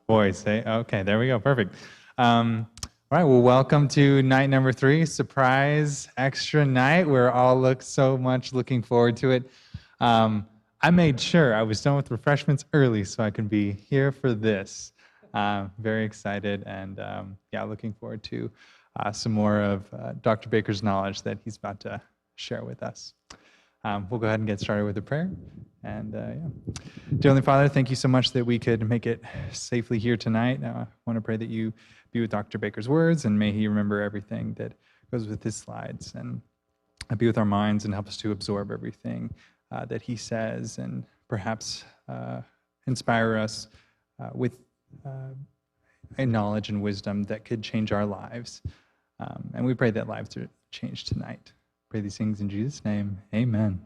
Voice, eh? Okay, there we go. Perfect. All right, well, welcome to night number 3, surprise extra night. We're all so much looking forward to it. I made sure I was done with refreshments early so I can be here for this. Very excited and yeah, looking forward to some more of Dr. Baker's knowledge that he's about to share with us. We'll go ahead and get started with a prayer. And yeah. Dear Heavenly Father, thank you so much that we could make it safely here tonight. I want to pray that you be with Dr. Baker's words, and may he remember everything that goes with his slides, and be with our minds and help us to absorb everything that he says, and perhaps inspire us with a knowledge and wisdom that could change our lives. And we pray that lives are changed tonight. Pray these things in Jesus' name. Amen.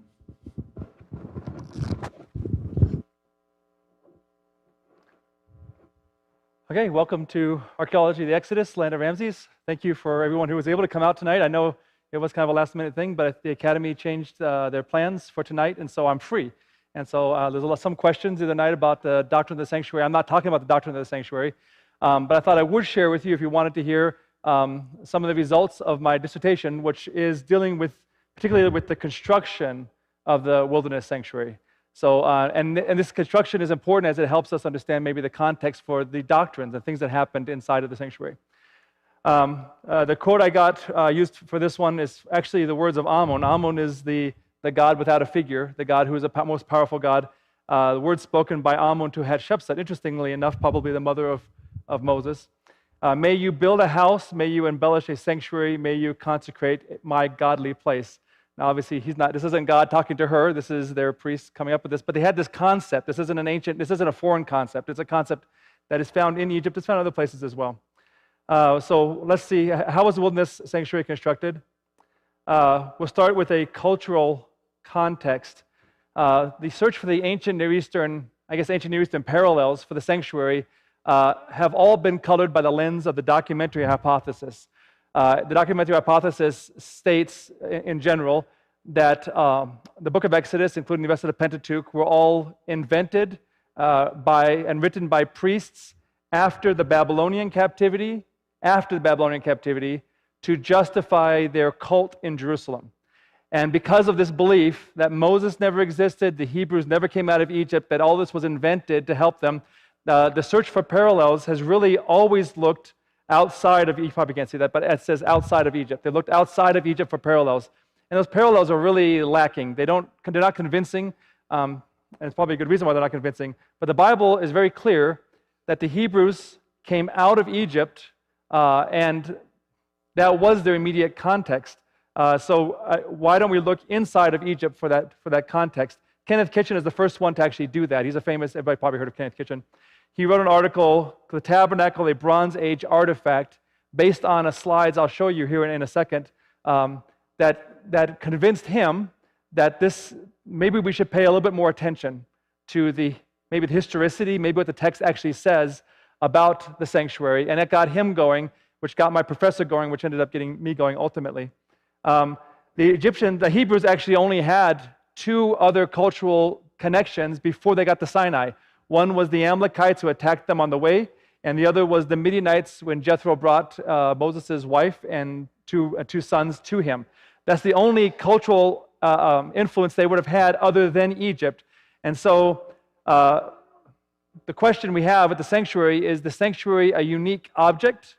Okay, welcome to Archaeology, the Exodus, land of Ramses. Thank you for everyone who was able to come out tonight. I know it was kind of a last-minute thing, but the Academy changed their plans for tonight, and so I'm free. And so there's some questions the other night about the doctrine of the sanctuary. I'm not talking about the doctrine of the sanctuary, but I thought I would share with you, if you wanted to hear, some of the results of my dissertation, which is dealing with, particularly with the construction of the wilderness sanctuary. So, and this construction is important as it helps us understand maybe the context for the doctrines and things that happened inside of the sanctuary. The quote I got used for this one is actually the words of Amun. Amun is the God without a figure, the God who is the most powerful God. The words spoken by Amun to Hatshepsut, interestingly enough, probably the mother of Moses. May you build a house, may you embellish a sanctuary, may you consecrate my godly place. Now, obviously, this isn't God talking to her, this is their priest coming up with this, but they had this concept. This isn't a foreign concept. It's a concept that is found in Egypt. It's found in other places as well. So let's see, how was the wilderness sanctuary constructed? We'll start with a cultural context. The search for the ancient Near Eastern parallels for the sanctuary have all been colored by the lens of the documentary hypothesis. The documentary hypothesis states, in general, that the book of Exodus, including the rest of the Pentateuch, were all invented and written by priests after the Babylonian captivity, to justify their cult in Jerusalem. And because of this belief that Moses never existed, the Hebrews never came out of Egypt, that all this was invented to help them, the search for parallels has really always looked outside of, you probably can't see that, but it says outside of Egypt. They looked outside of Egypt for parallels. And those parallels are really lacking. They're not convincing, and it's probably a good reason why they're not convincing. But the Bible is very clear that the Hebrews came out of Egypt, and that was their immediate context. So why don't we look inside of Egypt for that context? Kenneth Kitchen is the first one to actually do that. He's a famous, everybody probably heard of Kenneth Kitchen. He wrote an article, The Tabernacle, a Bronze Age Artifact, based on slides I'll show you here in a second, that convinced him that maybe we should pay a little bit more attention to maybe the historicity, maybe what the text actually says about the sanctuary. And it got him going, which got my professor going, which ended up getting me going ultimately. The Hebrews actually only had 2 other cultural connections before they got to Sinai. One was the Amalekites who attacked them on the way, and the other was the Midianites when Jethro brought Moses' wife and two sons to him. That's the only cultural influence they would have had other than Egypt. And so the question we have at the sanctuary, is the sanctuary a unique object,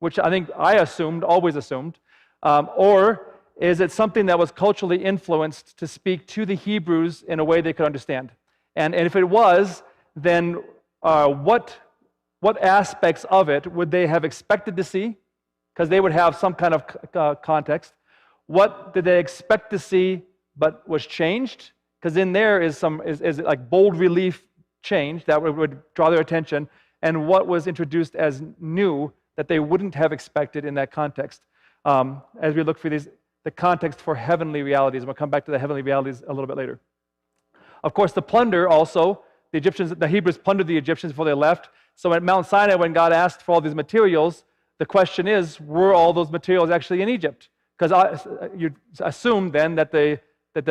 which I think I always assumed, or is it something that was culturally influenced to speak to the Hebrews in a way they could understand? And if it was, then what aspects of it would they have expected to see? Because they would have some kind of context. What did they expect to see but was changed? Because in there is like bold relief change that would draw their attention, and what was introduced as new that they wouldn't have expected in that context. As we look for the context for heavenly realities, and we'll come back to the heavenly realities a little bit later. Of course, the plunder also. The Hebrews plundered the Egyptians before they left. So at Mount Sinai, when God asked for all these materials, the question is, were all those materials actually in Egypt? Because you assume then that the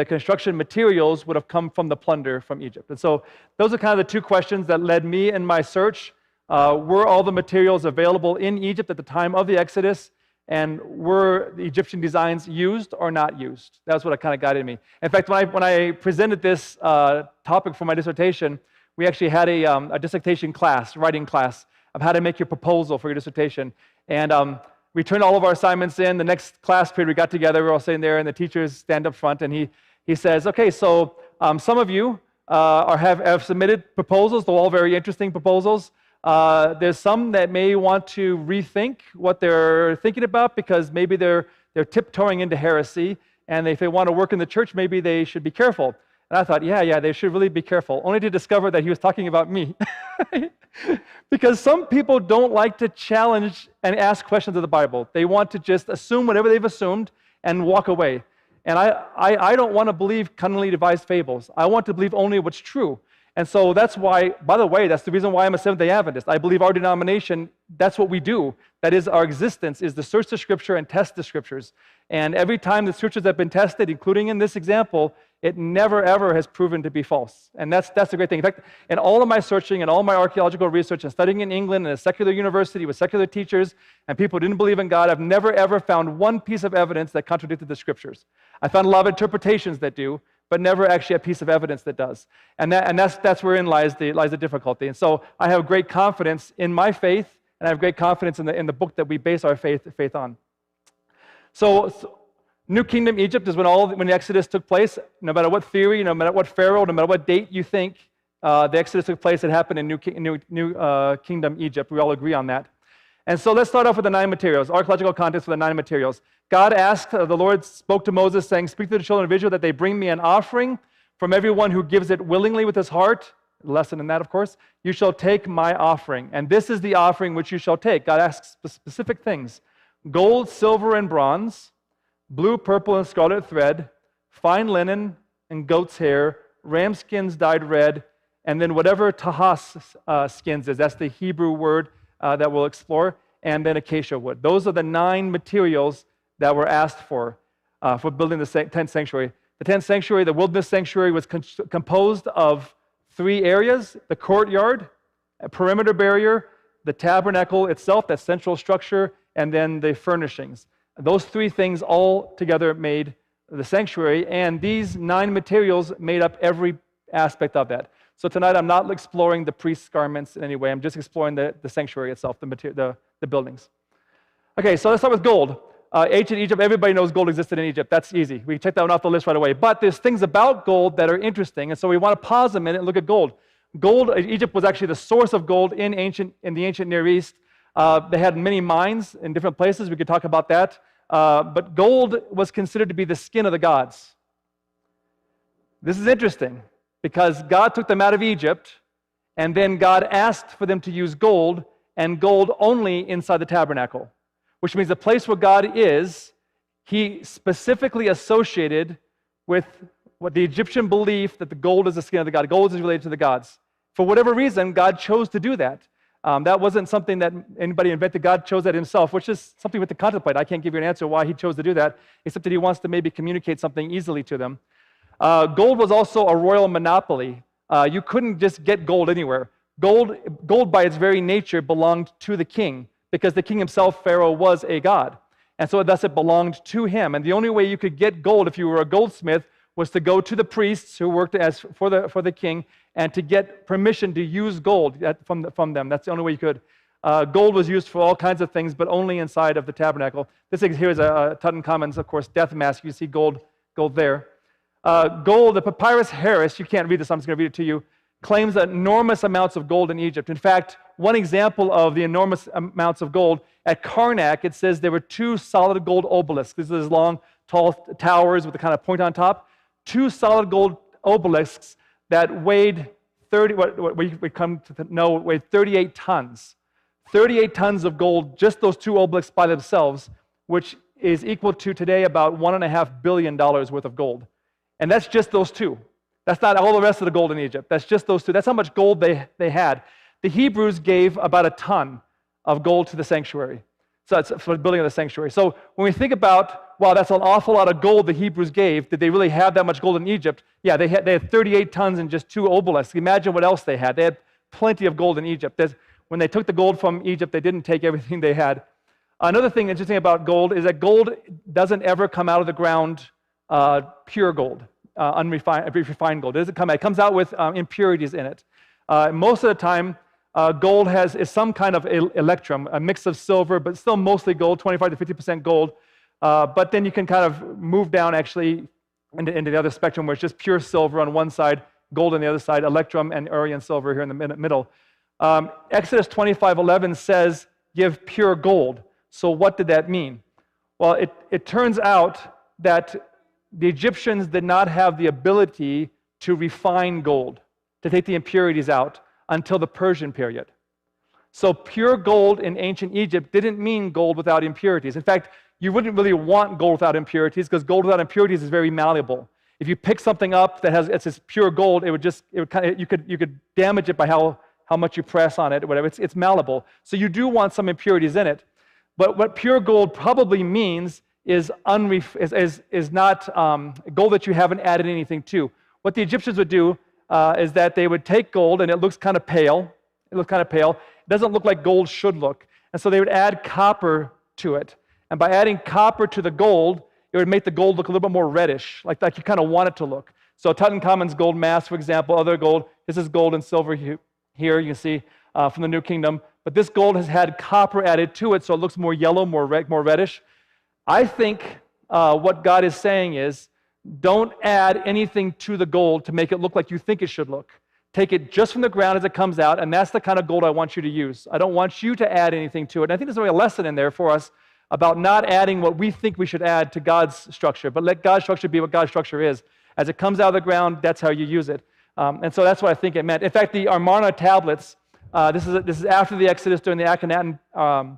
construction materials would have come from the plunder from Egypt. And so those are kind of the 2 questions that led me in my search. Were all the materials available in Egypt at the time of the Exodus? And were the Egyptian designs used or not used? That's what kind of guided me. In fact, when I presented this topic for my dissertation, we actually had a dissertation class, writing class, of how to make your proposal for your dissertation. And we turned all of our assignments in. The next class period, we got together, we were all sitting there, and the teachers stand up front, and he says, okay, so some of you have submitted proposals. They're all very interesting proposals. There's some that may want to rethink what they're thinking about because maybe they're tiptoeing into heresy, and if they want to work in the church, maybe they should be careful. And I thought, yeah, they should really be careful, only to discover that he was talking about me. Because some people don't like to challenge and ask questions of the Bible. They want to just assume whatever they've assumed and walk away. And I don't want to believe cunningly devised fables. I want to believe only what's true. And so that's why, by the way, that's the reason why I'm a Seventh-day Adventist. I believe our denomination, that's what we do. That is, our existence is to search the Scripture and test the Scriptures. And every time the Scriptures have been tested, including in this example, it never, ever has proven to be false. And that's the great thing. In fact, in all of my searching and all my archaeological research and studying in England in a secular university with secular teachers and people who didn't believe in God, I've never, ever found one piece of evidence that contradicted the Scriptures. I found a lot of interpretations that do, but never actually a piece of evidence that does. And that's wherein lies the difficulty. And so I have great confidence in my faith, and I have great confidence in the book that we base our faith on. So New Kingdom Egypt is when the Exodus took place. No matter what theory, no matter what pharaoh, no matter what date you think the Exodus took place, it happened in New Kingdom Egypt. We all agree on that. And so let's start off with the 9 materials, archaeological context for the 9 materials. God asked, the Lord spoke to Moses, saying, speak to the children of Israel that they bring me an offering from everyone who gives it willingly with his heart. Lesson in that, of course. You shall take my offering, and this is the offering which you shall take. God asks specific things: gold, silver, and bronze, blue, purple, and scarlet thread, fine linen and goat's hair, ram skins dyed red, and then whatever tahas skins is. That's the Hebrew word that we'll explore, and then acacia wood. Those are the 9 materials that were asked for building the tent sanctuary. The tent sanctuary, the wilderness sanctuary, was composed of 3 areas: the courtyard, a perimeter barrier, the tabernacle itself, that central structure, and then the furnishings. Those 3 things all together made the sanctuary, and these 9 materials made up every aspect of that. So tonight I'm not exploring the priest's garments in any way. I'm just exploring the sanctuary itself, the buildings. Okay, so let's start with gold. Ancient Egypt, everybody knows gold existed in Egypt. That's easy. We can check that one off the list right away. But there's things about gold that are interesting, and so we want to pause a minute and look at gold. Egypt was actually the source of gold in the ancient Near East. They had many mines in different places. We could talk about that. But gold was considered to be the skin of the gods. This is interesting because God took them out of Egypt, and then God asked for them to use gold, and gold only inside the tabernacle, which means the place where God is, he specifically associated with what the Egyptian belief that the gold is the skin of the god. Gold is related to the gods. For whatever reason, God chose to do that. That wasn't something that anybody invented. God chose that himself, which is something we have to contemplate. I can't give you an answer why he chose to do that, except that he wants to maybe communicate something easily to them. Gold was also a royal monopoly. You couldn't just get gold anywhere. Gold by its very nature belonged to the king, because the king himself, Pharaoh, was a god. And so thus it belonged to him. And the only way you could get gold if you were a goldsmith was to go to the priests who worked for the king and to get permission to use gold from them. That's the only way you could. Gold was used for all kinds of things, but only inside of the tabernacle. This here is a Tutankhamun's, of course, death mask. You see gold there. Gold, the Papyrus Harris, you can't read this, I'm just going to read it to you, claims enormous amounts of gold in Egypt. In fact, one example of the enormous amounts of gold, at Karnak, it says there were 2 solid gold obelisks. These are these long, tall towers with the kind of point on top. 2 solid gold obelisks that weighed 38 tons. 38 tons of gold, just those 2 obelisks by themselves, which is equal to today about $1.5 billion worth of gold. And that's just those 2. That's not all the rest of the gold in Egypt. That's just those 2. That's how much gold they had. The Hebrews gave about a ton of gold to the sanctuary. So that's for the building of the sanctuary. So when we think about, wow, that's an awful lot of gold the Hebrews gave. Did they really have that much gold in Egypt? Yeah, they had 38 tons in just 2 obelisks. Imagine what else they had. They had plenty of gold in Egypt. when they took the gold from Egypt, they didn't take everything they had. Another thing interesting about gold is that gold doesn't ever come out of the ground pure gold, refined gold. It doesn't come out. It comes out with impurities in it. Most of the time, gold is some kind of electrum, a mix of silver, but still mostly gold, 25 to 50% gold. But then you can kind of move down actually into the other spectrum where it's just pure silver on one side, gold on the other side, electrum and Urian silver here in the middle. Exodus 25:11 says, give pure gold. So what did that mean? Well, it turns out that the Egyptians did not have the ability to refine gold, to take the impurities out until the Persian period. So pure gold in ancient Egypt didn't mean gold without impurities. In fact, you wouldn't really want gold without impurities because gold without impurities is very malleable. If you pick something up that it's this pure gold, you could damage it by how much you press on it or whatever. It's malleable. So you do want some impurities in it. But what pure gold probably means is not gold that you haven't added anything to. What the Egyptians would do is that they would take gold, and it looks kind of pale. It doesn't look like gold should look. And so they would add copper to it. And by adding copper to the gold, it would make the gold look a little bit more reddish, like you kind of want it to look. So Tutankhamun's gold mask, for example, other gold, this is gold and silver here, you can see from the New Kingdom. But this gold has had copper added to it, so it looks more yellow, more reddish. I think what God is saying is, don't add anything to the gold to make it look like you think it should look. Take it just from the ground as it comes out, and that's the kind of gold I want you to use. I don't want you to add anything to it. And I think there's really a lesson in there for us about not adding what we think we should add to God's structure, but let God's structure be what God's structure is. As it comes out of the ground, that's how you use it. And so that's what I think it meant. In fact, the Amarna tablets, this is after the Exodus during the Akhenaten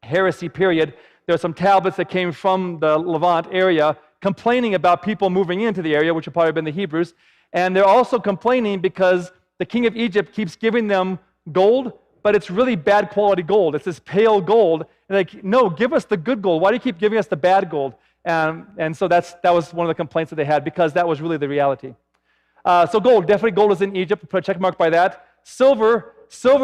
heresy period. There are some tablets that came from the Levant area complaining about people moving into the area, which would probably have been the Hebrews. And they're also complaining because the king of Egypt keeps giving them gold, but it's really bad quality gold. It's this pale gold. And like, no, give us the good gold. Why do you keep giving us the bad gold? And so that was one of the complaints that they had, because that was really the reality. So gold is in Egypt. Put a check mark by that. Silver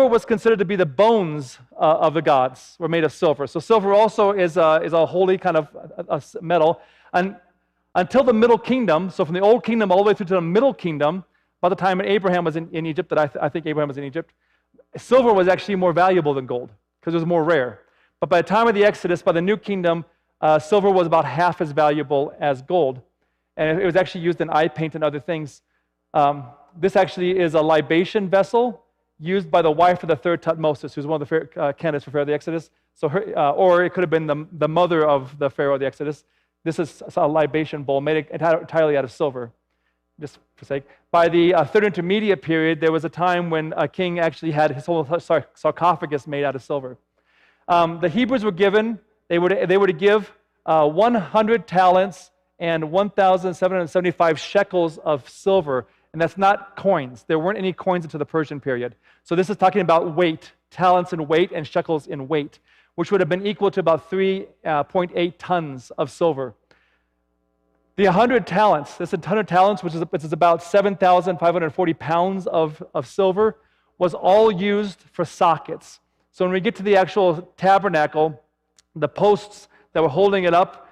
was considered to be the bones of the gods, were made of silver. So silver also is a holy kind of a metal. And until the Middle Kingdom, so from the Old Kingdom all the way through to the Middle Kingdom, by the time Abraham was in Egypt, that I think Abraham was in Egypt, silver was actually more valuable than gold because it was more rare. But by the time of the Exodus, by the New Kingdom, silver was about half as valuable as gold. And it was actually used in eye paint and other things. This actually is a libation vessel used by the wife of the third Tutmosis, who's one of the candidates for Pharaoh of the Exodus. So or it could have been the mother of the Pharaoh of the Exodus. This is a libation bowl made entirely out of silver, just for sake. By the Third Intermediate period, there was a time when a king actually had his whole sarcophagus made out of silver. The Hebrews were given, they were to give 100 talents and 1,775 shekels of silver, and that's not coins. There weren't any coins until the Persian period. So this is talking about weight, talents in weight and shekels in weight, which would have been equal to about 3.8 tons of silver. The 100 talents, this 100 talents, which is about 7,540 pounds of silver, was all used for sockets. So when we get to the actual tabernacle, the posts that were holding it up,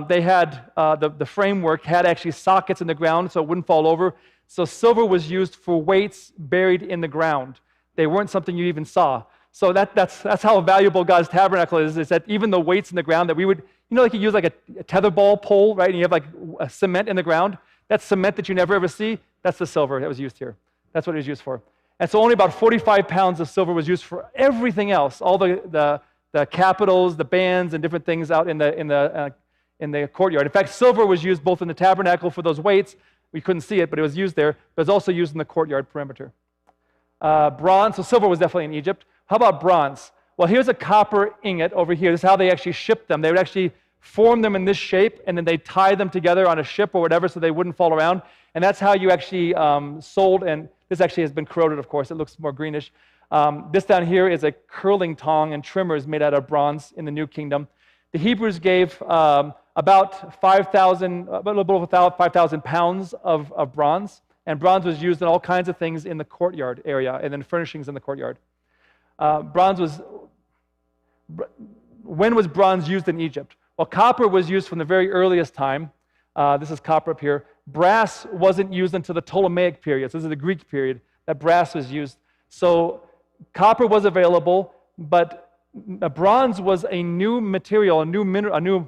they had, the framework had actually sockets in the ground so it wouldn't fall over. So silver was used for weights buried in the ground. They weren't something you even saw. So that's how valuable God's tabernacle is that even the weights in the ground that we would, like you use like a tetherball pole, right? And you have like a cement in the ground. That cement that you never ever see, that's the silver that was used here. That's what it was used for. And so only about 45 pounds of silver was used for everything else, all the capitals, the bands, and different things out in the courtyard. In fact, silver was used both in the tabernacle for those weights. We couldn't see it, but it was used there. But it was also used in the courtyard perimeter. Bronze, so silver was definitely in Egypt. How about bronze? Well, here's a copper ingot over here. This is how they actually shipped them. They would actually form them in this shape, and then they tie them together on a ship or whatever so they wouldn't fall around. And that's how you actually sold, and this actually has been corroded, of course. It looks more greenish. This down here is a curling tong and trimmers made out of bronze in the New Kingdom. The Hebrews gave about 5,000, a little bit over 5,000 pounds of bronze, and bronze was used in all kinds of things in the courtyard area, and then furnishings in the courtyard. when was bronze used in Egypt? Well, copper was used from the very earliest time. This is copper up here. Brass wasn't used until the Ptolemaic period. So this is the Greek period that brass was used. So copper was available, but bronze was a new material, a new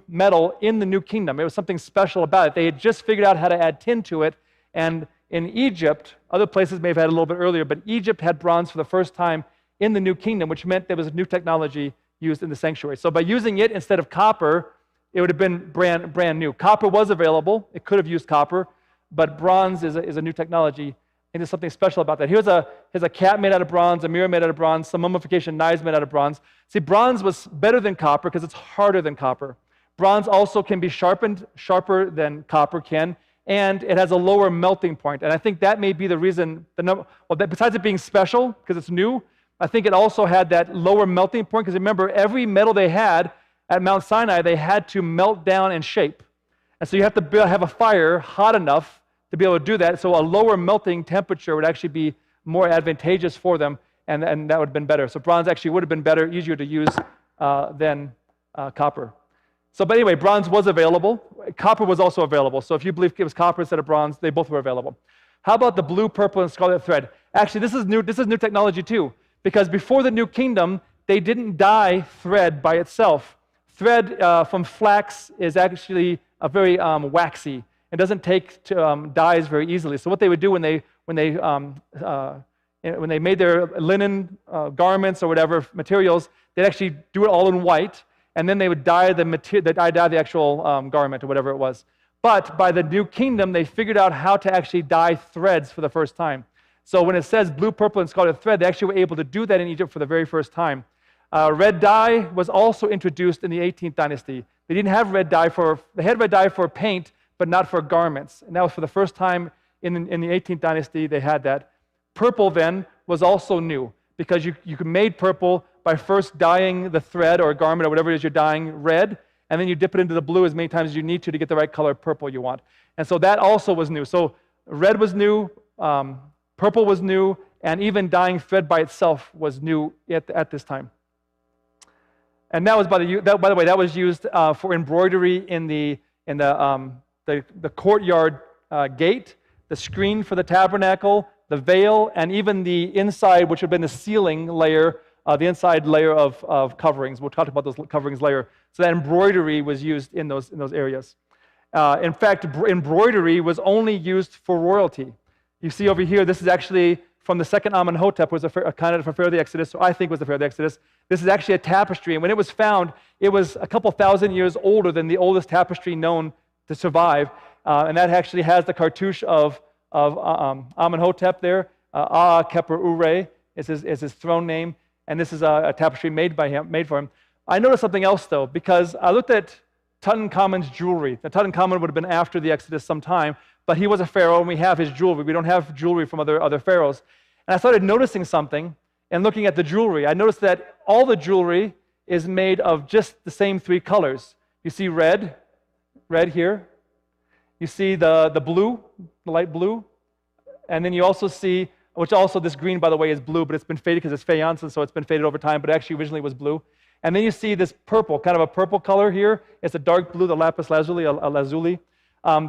metal in the New Kingdom. It was something special about it. They had just figured out how to add tin to it. And in Egypt, other places may have had it a little bit earlier, but Egypt had bronze for the first time in the New Kingdom, which meant there was a new technology used in the sanctuary. So by using it instead of copper, it would have been brand new. Copper was available. It could have used copper, but bronze is a new technology, and there's something special about that. Here's a cat made out of bronze, a mirror made out of bronze, some mummification knives made out of bronze. See, bronze was better than copper because it's harder than copper. Bronze also can be sharpened, sharper than copper can, and it has a lower melting point. And I think that may be the reason, besides it being special because it's new, I think it also had that lower melting point because remember, every metal they had at Mount Sinai, they had to melt down and shape. And so you have to have a fire hot enough to be able to do that. So a lower melting temperature would actually be more advantageous for them, and that would have been better. So bronze actually would have been better, easier to use than copper. So, but anyway, bronze was available. Copper was also available. So if you believe it was copper instead of bronze, they both were available. How about the blue, purple, and scarlet thread? Actually, this is new technology too, because before the New Kingdom, they didn't dye thread by itself. Thread from flax is actually a very waxy. It doesn't take dyes very easily. So what they would do when they made their linen garments or whatever materials, they'd actually do it all in white, and then they would dye the actual garment or whatever it was. But by the New Kingdom, they figured out how to actually dye threads for the first time. So when it says blue, purple, and scarlet thread, they actually were able to do that in Egypt for the very first time. Red dye was also introduced in the 18th dynasty. They didn't have red dye they had red dye for paint, but not for garments. And that was for the first time in the 18th dynasty they had that. Purple then was also new because you made purple by first dyeing the thread or garment or whatever it is you're dyeing red, and then you dip it into the blue as many times as you need to get the right color of purple you want. And so that also was new. So red was new, purple was new, and even dyeing thread by itself was new at this time. And that was by the way, that was used for embroidery in the courtyard gate, the screen for the tabernacle, the veil, and even the inside, which would have been the ceiling layer, the inside layer of coverings. We'll talk about those coverings later. So that embroidery was used in those areas. In fact, embroidery was only used for royalty. You see over here, this is actually from the second Amenhotep, was a candidate for Pharaoh of the Exodus, so I think was the Pharaoh of the Exodus. This is actually a tapestry, and when it was found, it was a couple thousand years older than the oldest tapestry known to survive, and that actually has the cartouche of Amenhotep there. Keper-Ure is his throne name, and this is a tapestry made for him. I noticed something else, though, because I looked at Tutankhamun's jewelry. Now, Tutankhamun would have been after the Exodus sometime, but he was a pharaoh, and we have his jewelry. We don't have jewelry from other pharaohs. And I started noticing something, and looking at the jewelry, I noticed that all the jewelry is made of just the same three colors. You see red here. You see the blue, the light blue. And then you also see, which also this green, by the way, is blue, but it's been faded because it's faience, and so it's been faded over time, but it actually originally was blue. And then you see this purple, kind of a purple color here. It's a dark blue, the lapis lazuli, a lazuli.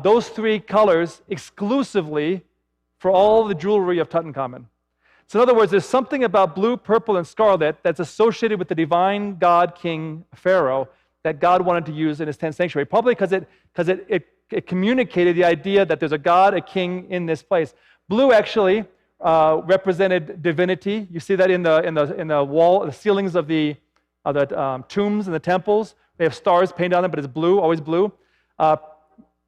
Those three colors exclusively for all the jewelry of Tutankhamun. So in other words, there's something about blue, purple, and scarlet that's associated with the divine God, King Pharaoh, that God wanted to use in his 10th sanctuary, probably because it communicated the idea that there's a God, a king in this place. Blue actually represented divinity. You see that in the wall, the ceilings of the tombs and the temples. They have stars painted on them, but it's blue, always blue.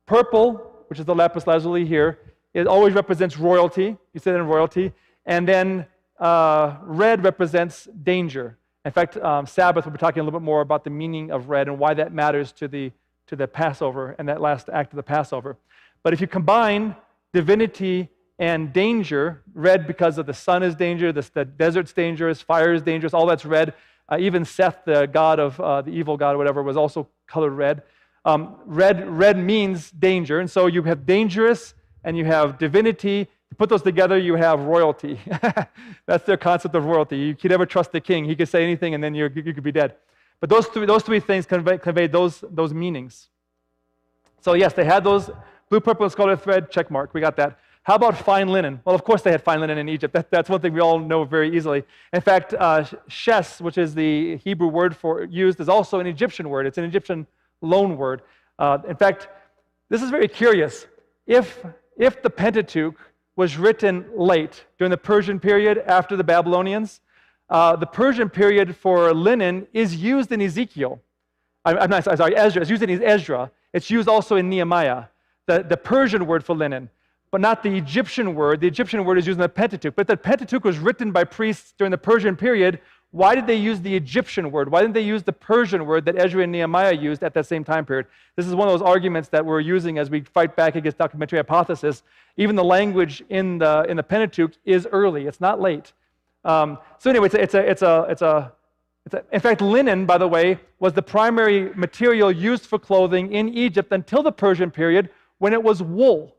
Purple, which is the lapis lazuli here, it always represents royalty. You see that in royalty. And then red represents danger. In fact, Sabbath, we'll be talking a little bit more about the meaning of red and why that matters to the Passover and that last act of the Passover. But if you combine divinity and danger, red because of the sun is dangerous, the desert's dangerous, fire is dangerous, all that's red. Even Seth, the god of the evil god or whatever, was also colored red. Red means danger, and so you have dangerous, and you have divinity, You put those together, you have royalty. That's their concept of royalty. You could never trust the king. He could say anything, and then you could be dead. But those three things convey those meanings. So yes, they had those blue, purple, and scarlet thread, check mark. We got that. How about fine linen? Well, of course they had fine linen in Egypt. That's one thing we all know very easily. In fact, shes, which is the Hebrew word for used, is also an Egyptian word. It's an Egyptian loan word. In fact, this is very curious. If the Pentateuch was written late, during the Persian period after the Babylonians, the Persian period for linen is used in Ezekiel. Ezra. It's used in Ezra. It's used also in Nehemiah, the Persian word for linen, but not the Egyptian word. The Egyptian word is used in the Pentateuch. But the Pentateuch was written by priests during the Persian period. Why did they use the Egyptian word? Why didn't they use the Persian word that Ezra and Nehemiah used at that same time period? This is one of those arguments that we're using as we fight back against documentary hypothesis. Even the language in the Pentateuch is early. It's not late. So anyway, in fact, linen, by the way, was the primary material used for clothing in Egypt until the Persian period, when it was wool.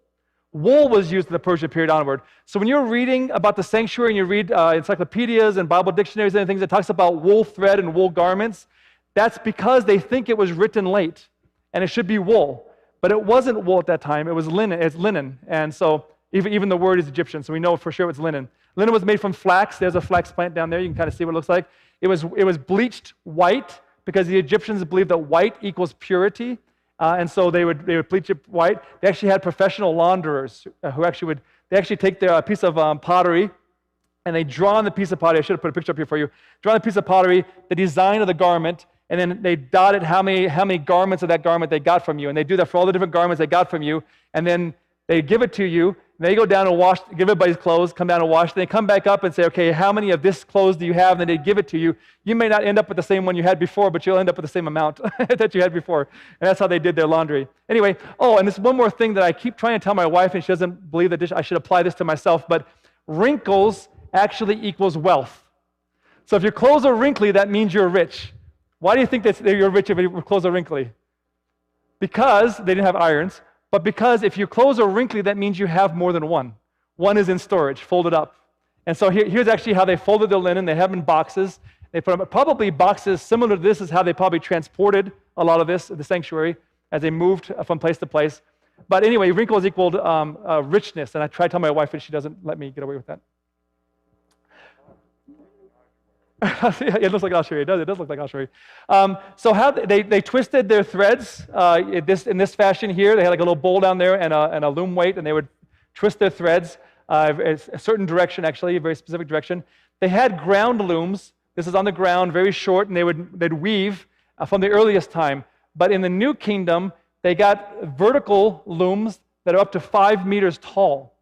Wool was used in the Persian period onward. So when you're reading about the sanctuary and you read encyclopedias and Bible dictionaries and things that talks about wool thread and wool garments, that's because they think it was written late and it should be wool. But it wasn't wool at that time. It was linen. It's linen. And so even the word is Egyptian, so we know for sure it's linen. Linen was made from flax. There's a flax plant down there. You can kind of see what it looks like. It was bleached white because the Egyptians believed that white equals purity. And so they would bleach it white. They actually had professional launderers who actually take their piece of pottery, and they draw on the piece of pottery. I should have put a picture up here for you. Draw on the piece of pottery the design of the garment, and then they dotted how many garments of that garment they got from you. And they do that for all the different garments they got from you. And then they give it to you. And they go down and wash, give everybody's clothes, come down and wash. Then they come back up and say, okay, how many of this clothes do you have? And then they give it to you. You may not end up with the same one you had before, but you'll end up with the same amount that you had before. And that's how they did their laundry. Anyway, and this one more thing that I keep trying to tell my wife, and she doesn't believe that I should apply this to myself, but wrinkles actually equals wealth. So if your clothes are wrinkly, that means you're rich. Why do you think that you're rich if your clothes are wrinkly? Because they didn't have irons. But because if your clothes are wrinkly, that means you have more than one. One is in storage, folded up. And so here's actually how they folded their linen. They have them in boxes. They put them, probably boxes similar to this is how they probably transported a lot of this, the sanctuary, as they moved from place to place. But anyway, wrinkles equaled richness. And I try to tell my wife, and she doesn't let me get away with that. It looks like ossuary. It does look like ossuary. So how they twisted their threads in this fashion here. They had like a little bowl down there and a loom weight, and they would twist their threads a certain direction, actually, a very specific direction. They had ground looms. This is on the ground, very short, and they'd weave from the earliest time. But in the New Kingdom, they got vertical looms that are up to 5 meters tall.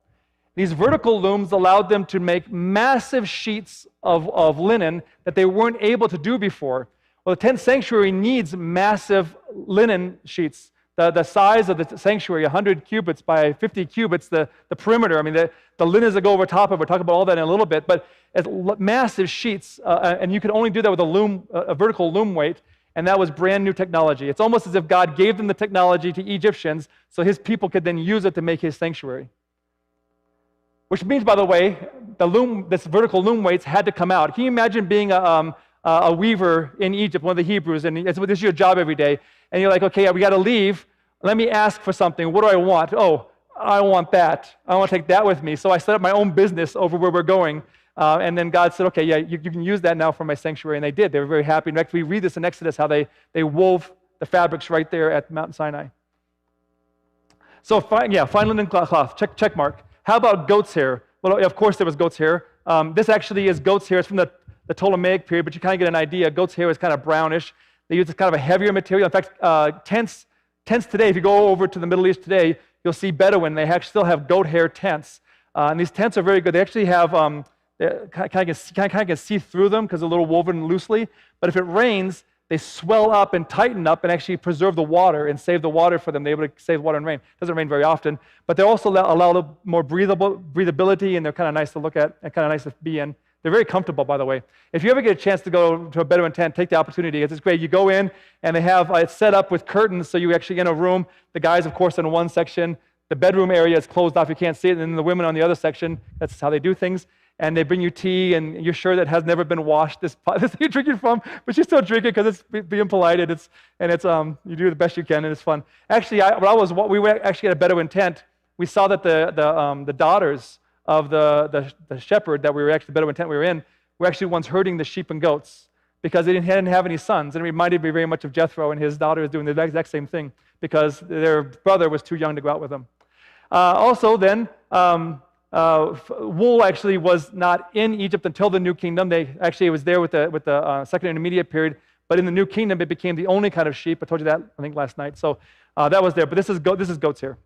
These vertical looms allowed them to make massive sheets of linen that they weren't able to do before. Well, the tent sanctuary needs massive linen sheets. The size of the sanctuary, 100 cubits by 50 cubits, the perimeter. I mean, the linens that go over top of it. We'll talk about all that in a little bit. But it's massive sheets, and you could only do that with a vertical loom weight, and that was brand new technology. It's almost as if God gave them the technology to Egyptians so his people could then use it to make his sanctuary. Which means, by the way, this vertical loom weights had to come out. Can you imagine being a weaver in Egypt, one of the Hebrews, and this is your job every day, and you're like, okay, we got to leave. Let me ask for something. What do I want? Oh, I want that. I want to take that with me. So I set up my own business over where we're going, and then God said, okay, yeah, you can use that now for my sanctuary, and they did. They were very happy. In fact, we read this in Exodus, how they wove the fabrics right there at Mount Sinai. So, fine linen cloth, check mark. How about goat's hair? Well, of course there was goat's hair. This actually is goat's hair. It's from the Ptolemaic period, but you kind of get an idea. Goat's hair is kind of brownish. They use kind of a heavier material. In fact, tents today, if you go over to the Middle East today, you'll see Bedouin. They still have goat hair tents. And these tents are very good. They actually have, kind of can see through them because they're a little woven loosely. But if it rains, they swell up and tighten up and actually preserve the water and save the water for them. They're able to save water and rain. It doesn't rain very often, but they also allow a little more breathability, and they're kind of nice to look at and kind of nice to be in. They're very comfortable, by the way. If you ever get a chance to go to a Bedouin tent, take the opportunity. It's great. You go in, and they have it set up with curtains, so you actually in a room. The guys, of course, in one section. the bedroom area is closed off, you can't see it, and then the women on the other section, that's how they do things. And they bring you tea, and you're sure that has never been washed. This pot that you're drinking from, but you still drink it because it's being polite, and it's you do the best you can, and it's fun. Actually, we were actually at a Bedouin tent. We saw that the daughters of the shepherd that we were actually the Bedouin tent we were in were actually ones herding the sheep and goats because they didn't have any sons, and it reminded me very much of Jethro and his daughter is doing the exact same thing because their brother was too young to go out with them. Also, then. Wool actually was not in Egypt until the New Kingdom. It was there with the Second Intermediate period, but in the New Kingdom it became the only kind of sheep. I told you that I think last night. So that was there. But this is goats here.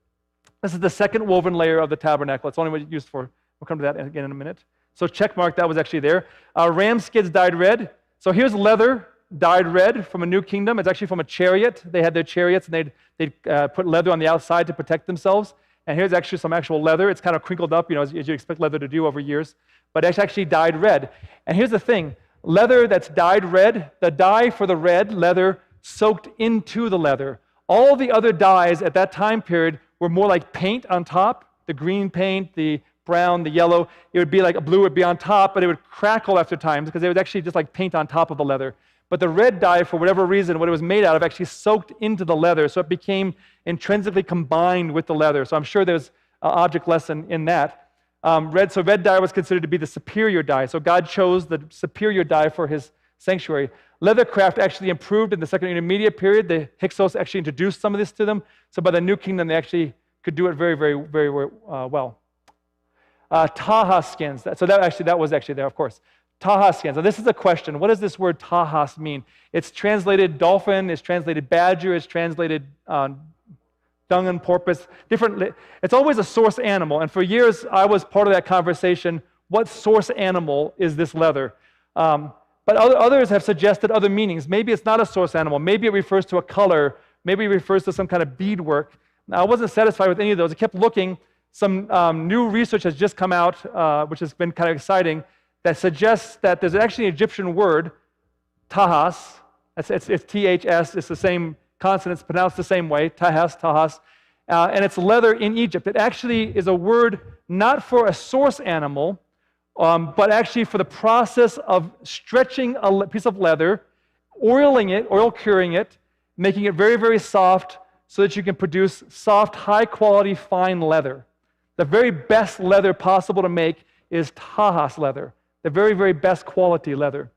This is the second woven layer of the tabernacle. It's only what it's used for. We'll come to that again in a minute. So check mark, that was actually there. Ram skids dyed red. So here's leather dyed red from a New Kingdom. It's actually from a chariot. They had their chariots and they'd put leather on the outside to protect themselves. And here's actually some actual leather. It's kind of crinkled up, as you expect leather to do over years. But it's actually dyed red. And here's the thing. Leather that's dyed red, the dye for the red leather soaked into the leather. All the other dyes at that time period were more like paint on top. The green paint, the brown, the yellow. It would be like a blue would be on top, but it would crackle after times because it was actually just like paint on top of the leather. But the red dye, for whatever reason, what it was made out of, actually soaked into the leather, so it became intrinsically combined with the leather. So I'm sure there's an object lesson in that. Red dye was considered to be the superior dye. So God chose the superior dye for his sanctuary. Leathercraft actually improved in the Second Intermediate period. The Hyksos actually introduced some of this to them. So by the New Kingdom, they actually could do it very, very, very, very well. Taha skins. So that was actually there, of course. Taha skins. Now this is a question. What does this word tahas mean? It's translated dolphin, it's translated badger, it's translated dung and porpoise. It's always a source animal. And for years, I was part of that conversation. What source animal is this leather? But others have suggested other meanings. Maybe it's not a source animal. Maybe it refers to a color. Maybe it refers to some kind of beadwork. Now, I wasn't satisfied with any of those. I kept looking. Some new research has just come out, which has been kind of exciting, that suggests that there's actually an Egyptian word, tahas. It's T-H-S. It's the same consonants pronounced the same way, tahas. And it's leather in Egypt. It actually is a word not for a source animal, but actually for the process of stretching a piece of leather, oil curing it, making it very, very soft so that you can produce soft, high-quality, fine leather. The very best leather possible to make is tahas leather, the very, very best quality leather.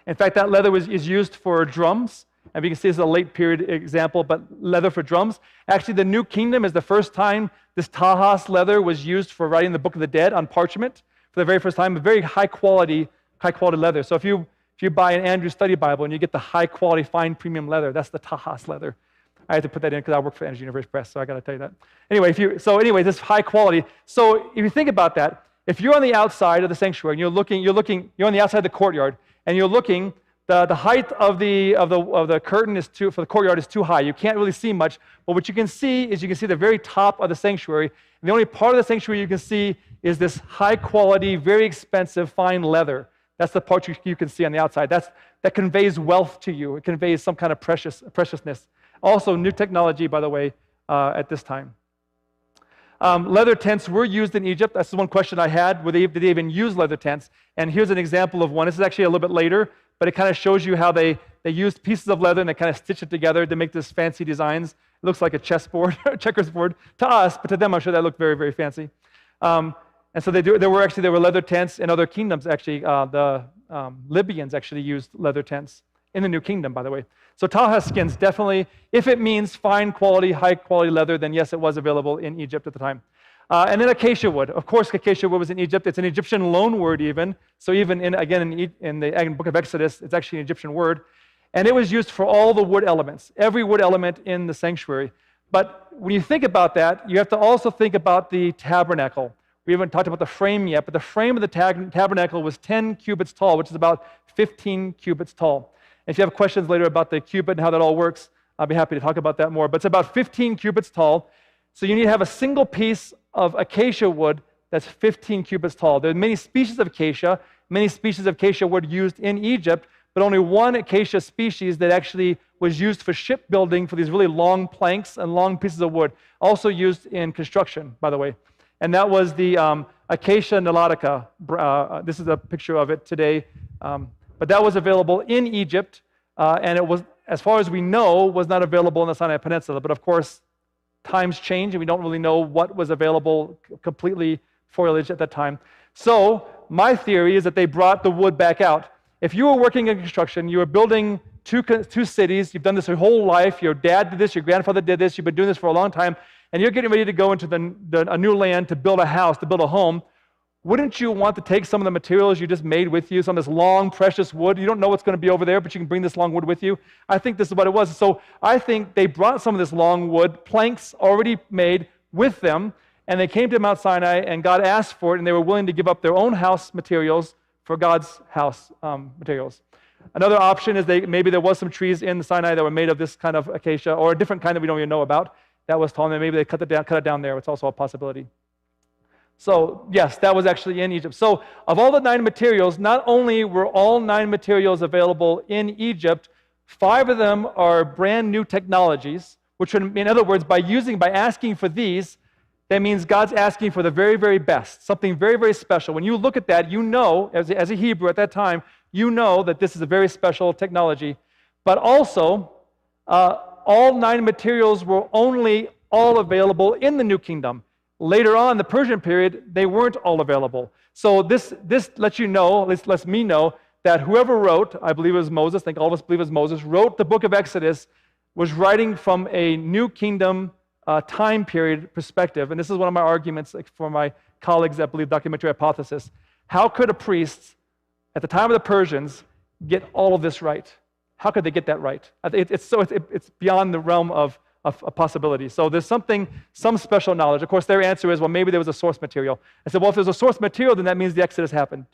In fact, that leather is used for drums. And you can see this is a late period example, but leather for drums. Actually, the New Kingdom is the first time this tahas leather was used for writing the Book of the Dead on parchment for the very first time. A very high quality leather. So if you buy an Andrew Study Bible and you get the high quality, fine premium leather, that's the tahas leather. I had to put that in because I work for Andrews University Press, so I got to tell you that. Anyway, this high quality. So if you think about that, if you're on the outside of the sanctuary and you're on the outside of the courtyard and you're looking. The height of the curtain for the courtyard is too high. You can't really see much. But what you can see the very top of the sanctuary. And the only part of the sanctuary you can see is this high quality, very expensive, fine leather. That's the part you can see on the outside. That conveys wealth to you. It conveys some kind of preciousness. Also, new technology, by the way, at this time. Leather tents were used in Egypt. That's the one question I had. Did they even use leather tents? And here's an example of one. This is actually a little bit later. But it kind of shows you how they used pieces of leather and they kind of stitched it together to make this fancy designs. It looks like a chessboard, a checkers board to us, but to them I'm sure that looked very, very fancy. And so there were leather tents in other kingdoms. Actually, the Libyans actually used leather tents in the New Kingdom, by the way. So tahas skins definitely, if it means fine quality, high quality leather, then yes, it was available in Egypt at the time. And then acacia wood. Of course, acacia wood was in Egypt. It's an Egyptian loan word even. So even in the book of Exodus, it's actually an Egyptian word. And it was used for all the wood elements, every wood element in the sanctuary. But when you think about that, you have to also think about the tabernacle. We haven't talked about the frame yet, but the frame of the tabernacle was 10 cubits tall, which is about 15 cubits tall. And if you have questions later about the cubit and how that all works, I'll be happy to talk about that more. But it's about 15 cubits tall. So you need to have a single piece of acacia wood that's 15 cubits tall. There are many species of acacia wood used in Egypt, but only one acacia species that actually was used for shipbuilding for these really long planks and long pieces of wood, also used in construction, by the way. And that was the Acacia Nelatica. This is a picture of it today. But that was available in Egypt, and it was, as far as we know, was not available in the Sinai Peninsula. But of course, times change, and we don't really know what was available completely foliage at that time. So my theory is that they brought the wood back out. If you were working in construction, you were building two cities, you've done this your whole life, your dad did this, your grandfather did this, you've been doing this for a long time, and you're getting ready to go into a new land to build a house, to build a home, wouldn't you want to take some of the materials you just made with you, some of this long, precious wood? You don't know what's going to be over there, but you can bring this long wood with you. I think this is what it was. So I think they brought some of this long wood, planks already made, with them, and they came to Mount Sinai, and God asked for it, and they were willing to give up their own house materials for God's house materials. Another option is maybe there was some trees in the Sinai that were made of this kind of acacia, or a different kind that we don't even know about, that was tall, and maybe they cut it down there. It's also a possibility. So, yes, that was actually in Egypt. So, of all the 9 materials, not only were all 9 materials available in Egypt, 5 of them are brand new technologies, which would, in other words, by asking for these, that means God's asking for the very, very best, something very, very special. When you look at that, you know, as a Hebrew at that time, you know that this is a very special technology. But also, all 9 materials were only all available in the New Kingdom. Later on, the Persian period, they weren't all available. So this lets you know, lets me know, that whoever wrote, I believe it was Moses, I think all of us believe it was Moses, wrote the book of Exodus, was writing from a New Kingdom time period perspective. And this is one of my arguments for my colleagues that believe documentary hypothesis. How could a priest, at the time of the Persians, get all of this right? How could they get that right? It's beyond the realm of a possibility. So there's some special knowledge. Of course, their answer is, well, maybe there was a source material. I said, well, if there's a source material, then that means the Exodus happened,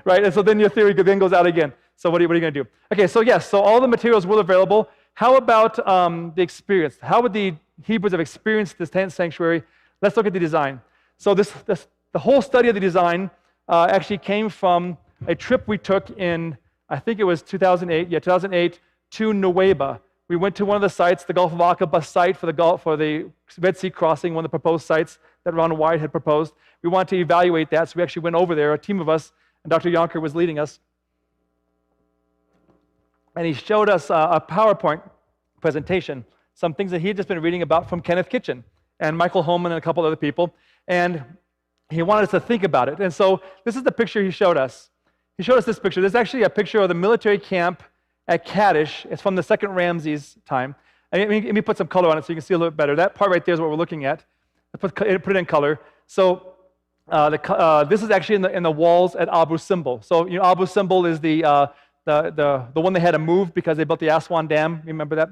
right? And so then your theory then goes out again. So what are you going to do? Okay, so yes, so all the materials were available. How about the experience? How would the Hebrews have experienced this tent sanctuary? Let's look at the design. So the whole study of the design actually came from a trip we took in, I think it was 2008 to Nuweiba. We went to one of the sites, the Gulf of Aqaba site for the Red Sea crossing, one of the proposed sites that Ron White had proposed. We wanted to evaluate that, so we actually went over there, a team of us, and Dr. Yonker was leading us. And he showed us a PowerPoint presentation, some things that he had just been reading about from Kenneth Kitchen and Michael Holman and a couple other people, and he wanted us to think about it. And so this is the picture he showed us. He showed us this picture. This is actually a picture of the military camp at Kadesh. It's from the second Ramses time. Let me put some color on it so you can see a little bit better. That part right there is what we're looking at. I put it in color. So this is actually in the walls at Abu Simbel. So you know, Abu Simbel is the one they had to move because they built the Aswan Dam. Remember that?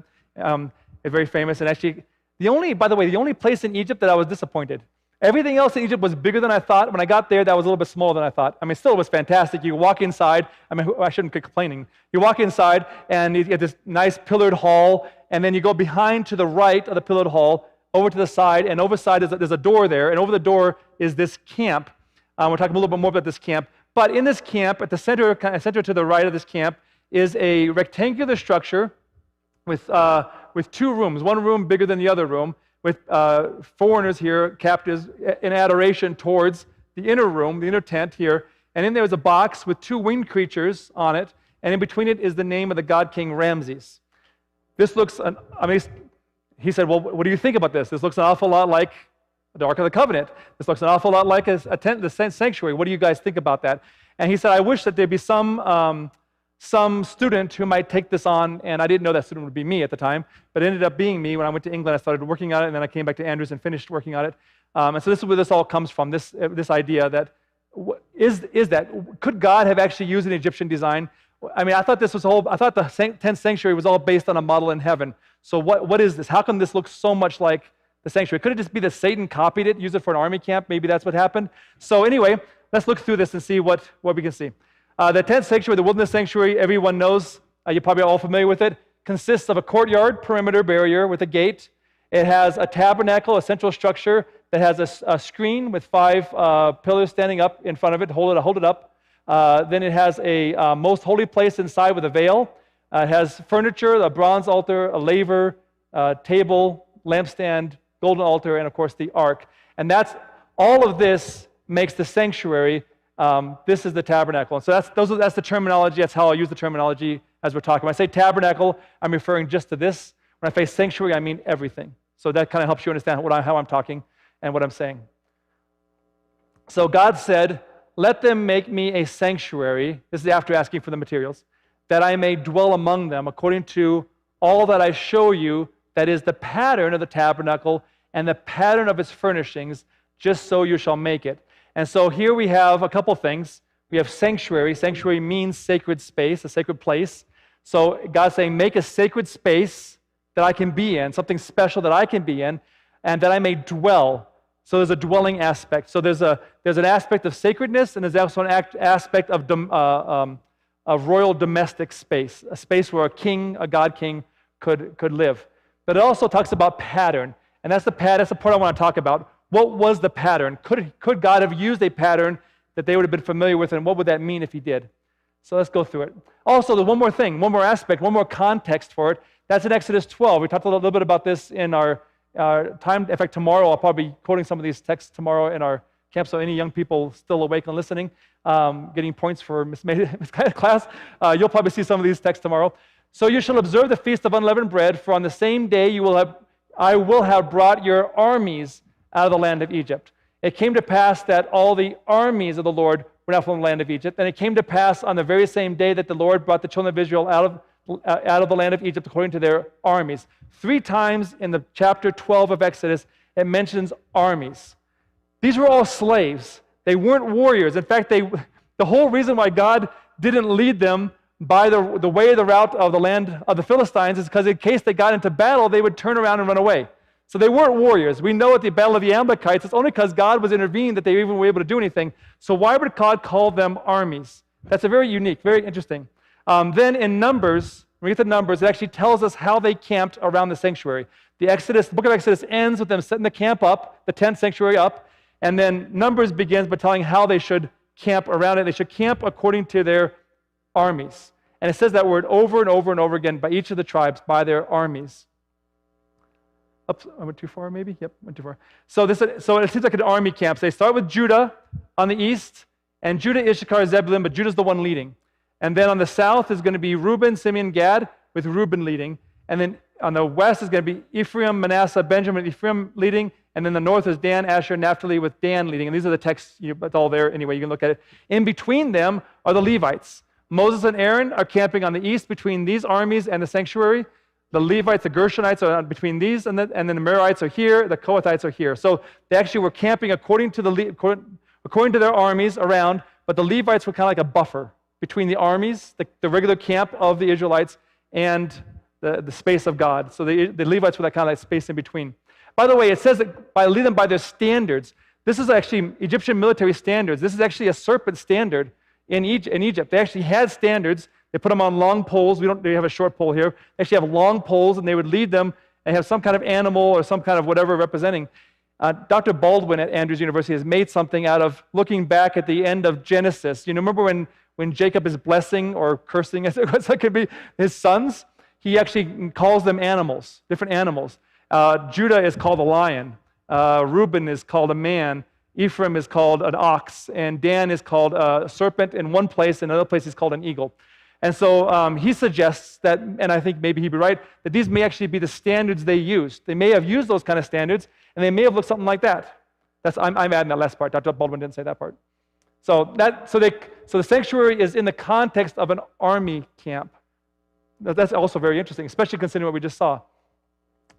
It's very famous. And actually, the only place in Egypt that I was disappointed. Everything else in Egypt was bigger than I thought. When I got there, that was a little bit smaller than I thought. I mean, still it was fantastic. You walk inside. I mean, I shouldn't be complaining. You walk inside, and you get this nice pillared hall, and then you go behind to the right of the pillared hall, over to the side, and overside there's a door there, and over the door is this camp. We're talking a little bit more about this camp. But in this camp, at the center to the right of this camp, is a rectangular structure with 2 rooms, one room bigger than the other room, with foreigners here, captives, in adoration towards the inner room, the inner tent here. And in there is a box with 2 winged creatures on it, and in between it is the name of the god king Ramses. This looks, he said, well, what do you think about this? This looks an awful lot like the Ark of the Covenant. This looks an awful lot like a tent, the sanctuary. What do you guys think about that? And he said, I wish that there'd be some student who might take this on, and I didn't know that student would be me at the time, but it ended up being me. When I went to England, I started working on it, and then I came back to Andrews and finished working on it. And so this is where this all comes from, this idea that, could God have actually used an Egyptian design? I mean, I thought the tent sanctuary was all based on a model in heaven. So what is this? How come this looks so much like the sanctuary? Could it just be that Satan copied it, used it for an army camp? Maybe that's what happened. So anyway, let's look through this and see what we can see. The tent sanctuary, the wilderness sanctuary, everyone knows, you're probably all familiar with it, consists of a courtyard perimeter barrier with a gate. It has a tabernacle, a central structure that has a screen with 5 pillars standing up in front of it, hold it up. Then it has a most holy place inside with a veil. It has furniture, a bronze altar, a laver, table, lampstand, golden altar, and of course the ark. And that's all of this makes the sanctuary. This is the tabernacle. And so that's the terminology. That's how I'll use the terminology as we're talking. When I say tabernacle, I'm referring just to this. When I say sanctuary, I mean everything. So that kind of helps you understand how I'm talking and what I'm saying. So God said, let them make me a sanctuary. This is after asking for the materials, that I may dwell among them according to all that I show you, that is the pattern of the tabernacle and the pattern of its furnishings, just so you shall make it. And so here we have a couple things. We have sanctuary. Sanctuary means sacred space, a sacred place. So God's saying, make a sacred space that I can be in, something special that I can be in, and that I may dwell. So there's a dwelling aspect. So there's an aspect of sacredness, and there's also an aspect of royal domestic space, a space where a God king, could live. But it also talks about pattern, and that's the part I want to talk about. What was the pattern? Could God have used a pattern that they would have been familiar with, and what would that mean if he did? So let's go through it. Also, there's one more thing, one more aspect, one more context for it. That's in Exodus 12. We talked a little bit about this in our time. In fact, tomorrow, I'll probably be quoting some of these texts tomorrow in our camp, so any young people still awake and listening, getting points for Miss class, you'll probably see some of these texts tomorrow. So you shall observe the feast of unleavened bread, for on the same day I will have brought your armies out of the land of Egypt. It came to pass that all the armies of the Lord went out from the land of Egypt, and it came to pass on the very same day that the Lord brought the children of Israel out of the land of Egypt according to their armies. 3 times in the chapter 12 of Exodus, it mentions armies. These were all slaves. They weren't warriors. In fact, the whole reason why God didn't lead them by the way of the route of the land of the Philistines is because in case they got into battle, they would turn around and run away. So they weren't warriors. We know at the Battle of the Amalekites, it's only because God was intervening that they even were able to do anything. So why would God call them armies? That's a very unique, very interesting. Then in Numbers, when we get to Numbers, it actually tells us how they camped around the sanctuary. The book of Exodus ends with them setting the camp up, the tent sanctuary up, and then Numbers begins by telling how they should camp around it. They should camp according to their armies. And it says that word over and over and over again by each of the tribes, by their armies. Oops, I went too far maybe? Yep, went too far. So it seems like an army camp. So they start with Judah on the east, and Judah, Issachar, Zebulun, but Judah's the one leading. And then on the south is going to be Reuben, Simeon, Gad, with Reuben leading. And then on the west is going to be Ephraim, Manasseh, Benjamin, Ephraim leading. And then the north is Dan, Asher, Naphtali, with Dan leading. And these are the texts, it's all there anyway, you can look at it. In between them are the Levites. Moses and Aaron are camping on the east between these armies and the sanctuary. The Levites, the Gershonites are between these, and then the Merarites are here, the Kohathites are here. So they actually were camping according to their armies around, but the Levites were kind of like a buffer between the armies, the regular camp of the Israelites, and the space of God. So the Levites were that kind of like space in between. By the way, it says that lead them by their standards. This is actually Egyptian military standards. This is actually a serpent standard in Egypt. They actually had standards. They put them on long poles. They have a short pole here. They actually have long poles, and they would lead them and have some kind of animal or some kind of whatever representing. Dr. Baldwin at Andrews University has made something out of looking back at the end of Genesis. You know, remember when Jacob is blessing or cursing, as it could be, his sons? He actually calls them animals, different animals. Judah is called a lion. Reuben is called a man. Ephraim is called an ox. And Dan is called a serpent in one place. In another place, he's called an eagle. And so he suggests that, and I think maybe he'd be right, that these may actually be the standards they used. They may have used those kind of standards, and they may have looked something like that. I'm adding that last part. Dr. Baldwin didn't say that part. So the sanctuary is in the context of an army camp. That's also very interesting, especially considering what we just saw.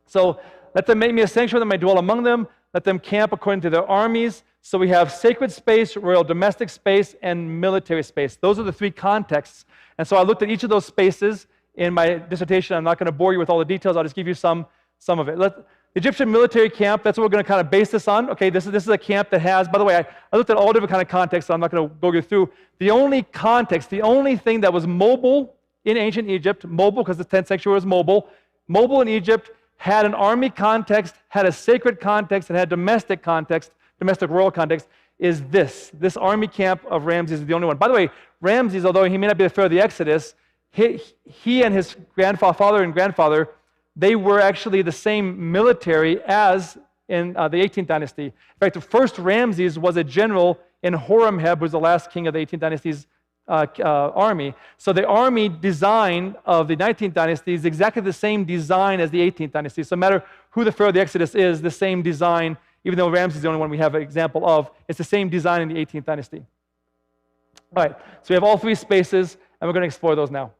So let them make me a sanctuary that may dwell among them. Let them camp according to their armies. So we have sacred space, royal domestic space, and military space. Those are the 3 contexts. And so I looked at each of those spaces in my dissertation. I'm not going to bore you with all the details. I'll just give you some of it. The Egyptian military camp, that's what we're going to kind of base this on. Okay, this is a camp that has, by the way, I looked at all different kind of contexts, so I'm not going to go you through. The only context, the only thing that was mobile in ancient Egypt, mobile because the tent sanctuary was mobile in Egypt, had an army context, had a sacred context, and had domestic context, domestic royal context. is this army camp of Ramses is the only one. By the way, Ramses, although he may not be the pharaoh of the Exodus, he and his father and grandfather, they were actually the same military as in the 18th dynasty. In fact, the first Ramses was a general in Horemheb, who was the last king of the 18th dynasty's army. So the army design of the 19th dynasty is exactly the same design as the 18th dynasty. So no matter who the pharaoh of the Exodus is, the same design, even though Ramses is the only one we have an example of, it's the same design in the 18th dynasty. All right, so we have all three spaces, and we're going to explore those now.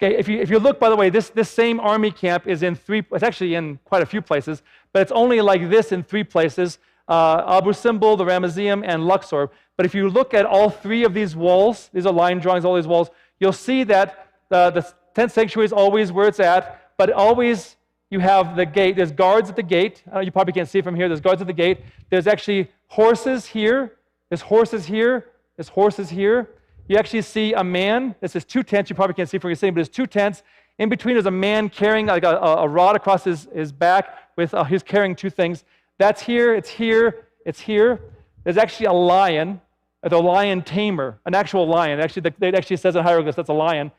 Okay, if you look, by the way, this same army camp is it's actually in quite a few places, but it's only like this in three places, Abu Simbel, the Ramesseum, and Luxor. But if you look at all three of these walls, these are line drawings, all these walls, you'll see that the 10th sanctuary is always where it's at, but always you have the gate. There's guards at the gate. You probably can't see it from here. There's guards at the gate. There's actually horses here. There's horses here. There's horses here. You actually see a man. This is two tents. You probably can't see from your sitting, but there's two tents. In between is a man carrying like a rod across his back with he's carrying two things. That's here. It's here. It's here. There's actually a lion, the lion tamer, an actual lion. Actually, it actually says in hieroglyphs that's a lion.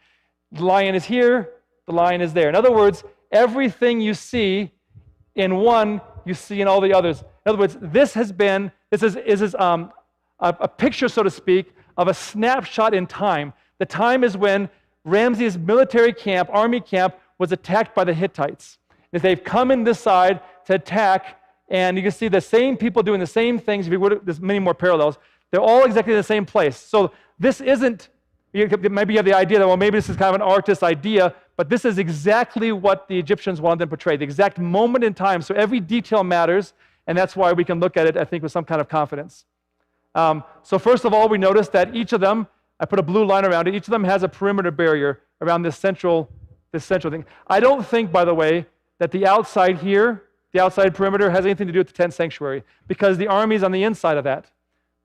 The lion is here. The lion is there. In other words, everything you see in one, you see in all the others. In other words, this is a picture, so to speak, of a snapshot in time. The time is when Ramses' military camp, army camp, was attacked by the Hittites. If they've come in this side to attack, and you can see the same people doing the same things. There's many more parallels. They're all exactly the same place. So this isn't, maybe you have the idea that, well, maybe this is kind of an artist's idea, but this is exactly what the Egyptians wanted them to portray, the exact moment in time. So every detail matters, and that's why we can look at it, I think, with some kind of confidence. So first of all, we notice that each of them, I put a blue line around it, each of them has a perimeter barrier around this central thing. I don't think, by the way, that the outside here, the outside perimeter, has anything to do with the 10th sanctuary, because the army's on the inside of that.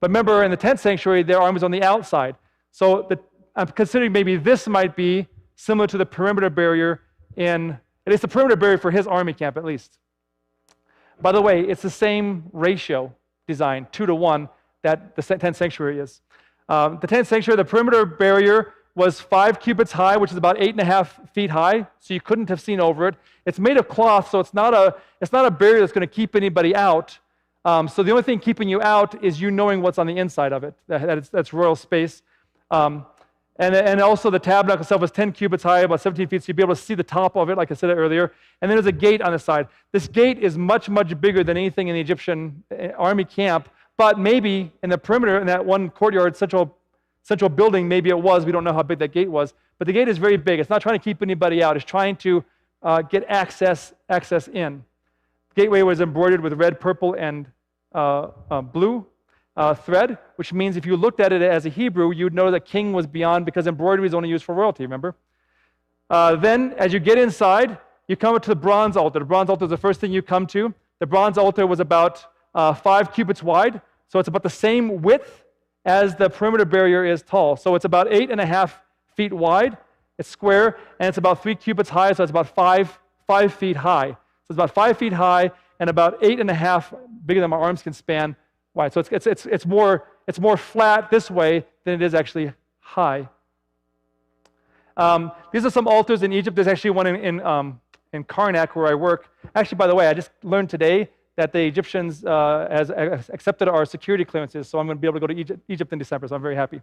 But remember, in the 10th sanctuary, their army's on the outside. So I'm considering maybe this might be similar to the perimeter barrier at least the perimeter barrier for his army camp, at least. By the way, it's the same ratio design, 2-to-1, that the 10th sanctuary is. The 10th sanctuary, the perimeter barrier was 5 cubits high, which is about 8.5 feet high, so you couldn't have seen over it. It's made of cloth, so it's not a barrier that's going to keep anybody out. So the only thing keeping you out is you knowing what's on the inside of it. That's royal space. And also the tabernacle itself was 10 cubits high, about 17 feet, so you'd be able to see the top of it, like I said earlier. And then there's a gate on the side. This gate is much, much bigger than anything in the Egyptian army camp, but maybe in the perimeter, in that one courtyard, central building, maybe it was. We don't know how big that gate was. But the gate is very big. It's not trying to keep anybody out. It's trying to get access in. The gateway was embroidered with red, purple, and blue thread, which means if you looked at it as a Hebrew, you'd know that king was beyond, because embroidery is only used for royalty, remember? Then, as you get inside, you come up to the bronze altar. The bronze altar is the first thing you come to. The bronze altar was about 5 cubits wide, so it's about the same width as the perimeter barrier is tall. So it's about 8.5 feet wide. It's square, and it's about 3 cubits high, so it's about 5 feet high. So it's about 5 feet high and about 8.5, bigger than my arms can span, wide. So it's more flat this way than it is actually high. These are some altars in Egypt. There's actually one in Karnak where I work. Actually, by the way, I just learned today that the Egyptians has accepted our security clearances, so I'm going to be able to go to Egypt in December, so I'm very happy.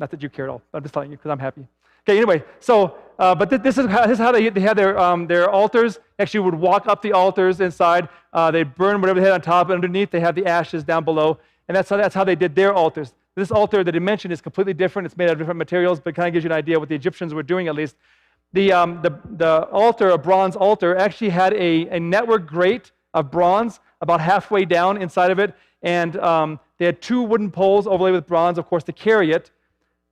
Not that you care at all, I'm just telling you because I'm happy. Okay, anyway, so, but this is how they had their altars. Actually would walk up the altars inside. They burn whatever they had on top, and underneath they have the ashes down below, and that's how they did their altars. This altar, the dimension is completely different. It's made out of different materials, but it kind of gives you an idea what the Egyptians were doing at least. The altar, a bronze altar, actually had a network grate of bronze about halfway down inside of it, and they had 2 wooden poles overlaid with bronze, of course, to carry it.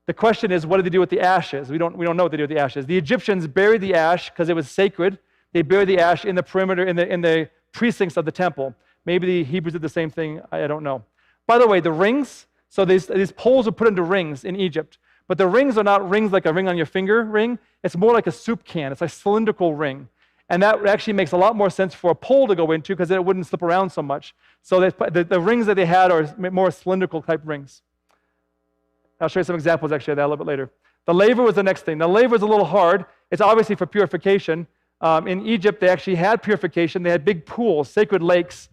The question is, what did they do with the ashes? We don't know what they did with the ashes. The Egyptians buried the ash because it was sacred. They buried the ash in the perimeter, in the precincts of the temple. Maybe the Hebrews did the same thing. I don't know. By the way, the rings, so these poles are put into rings in Egypt, but the rings are not rings like a ring on your finger ring. It's more like a soup can. It's a cylindrical ring. And that actually makes a lot more sense for a pole to go into because then it wouldn't slip around so much. So the rings that they had are more cylindrical type rings. I'll show you some examples actually of that a little bit later. The laver was the next thing. The laver is a little hard. It's obviously for purification. In Egypt, they actually had purification. They had big pools, sacred lakes,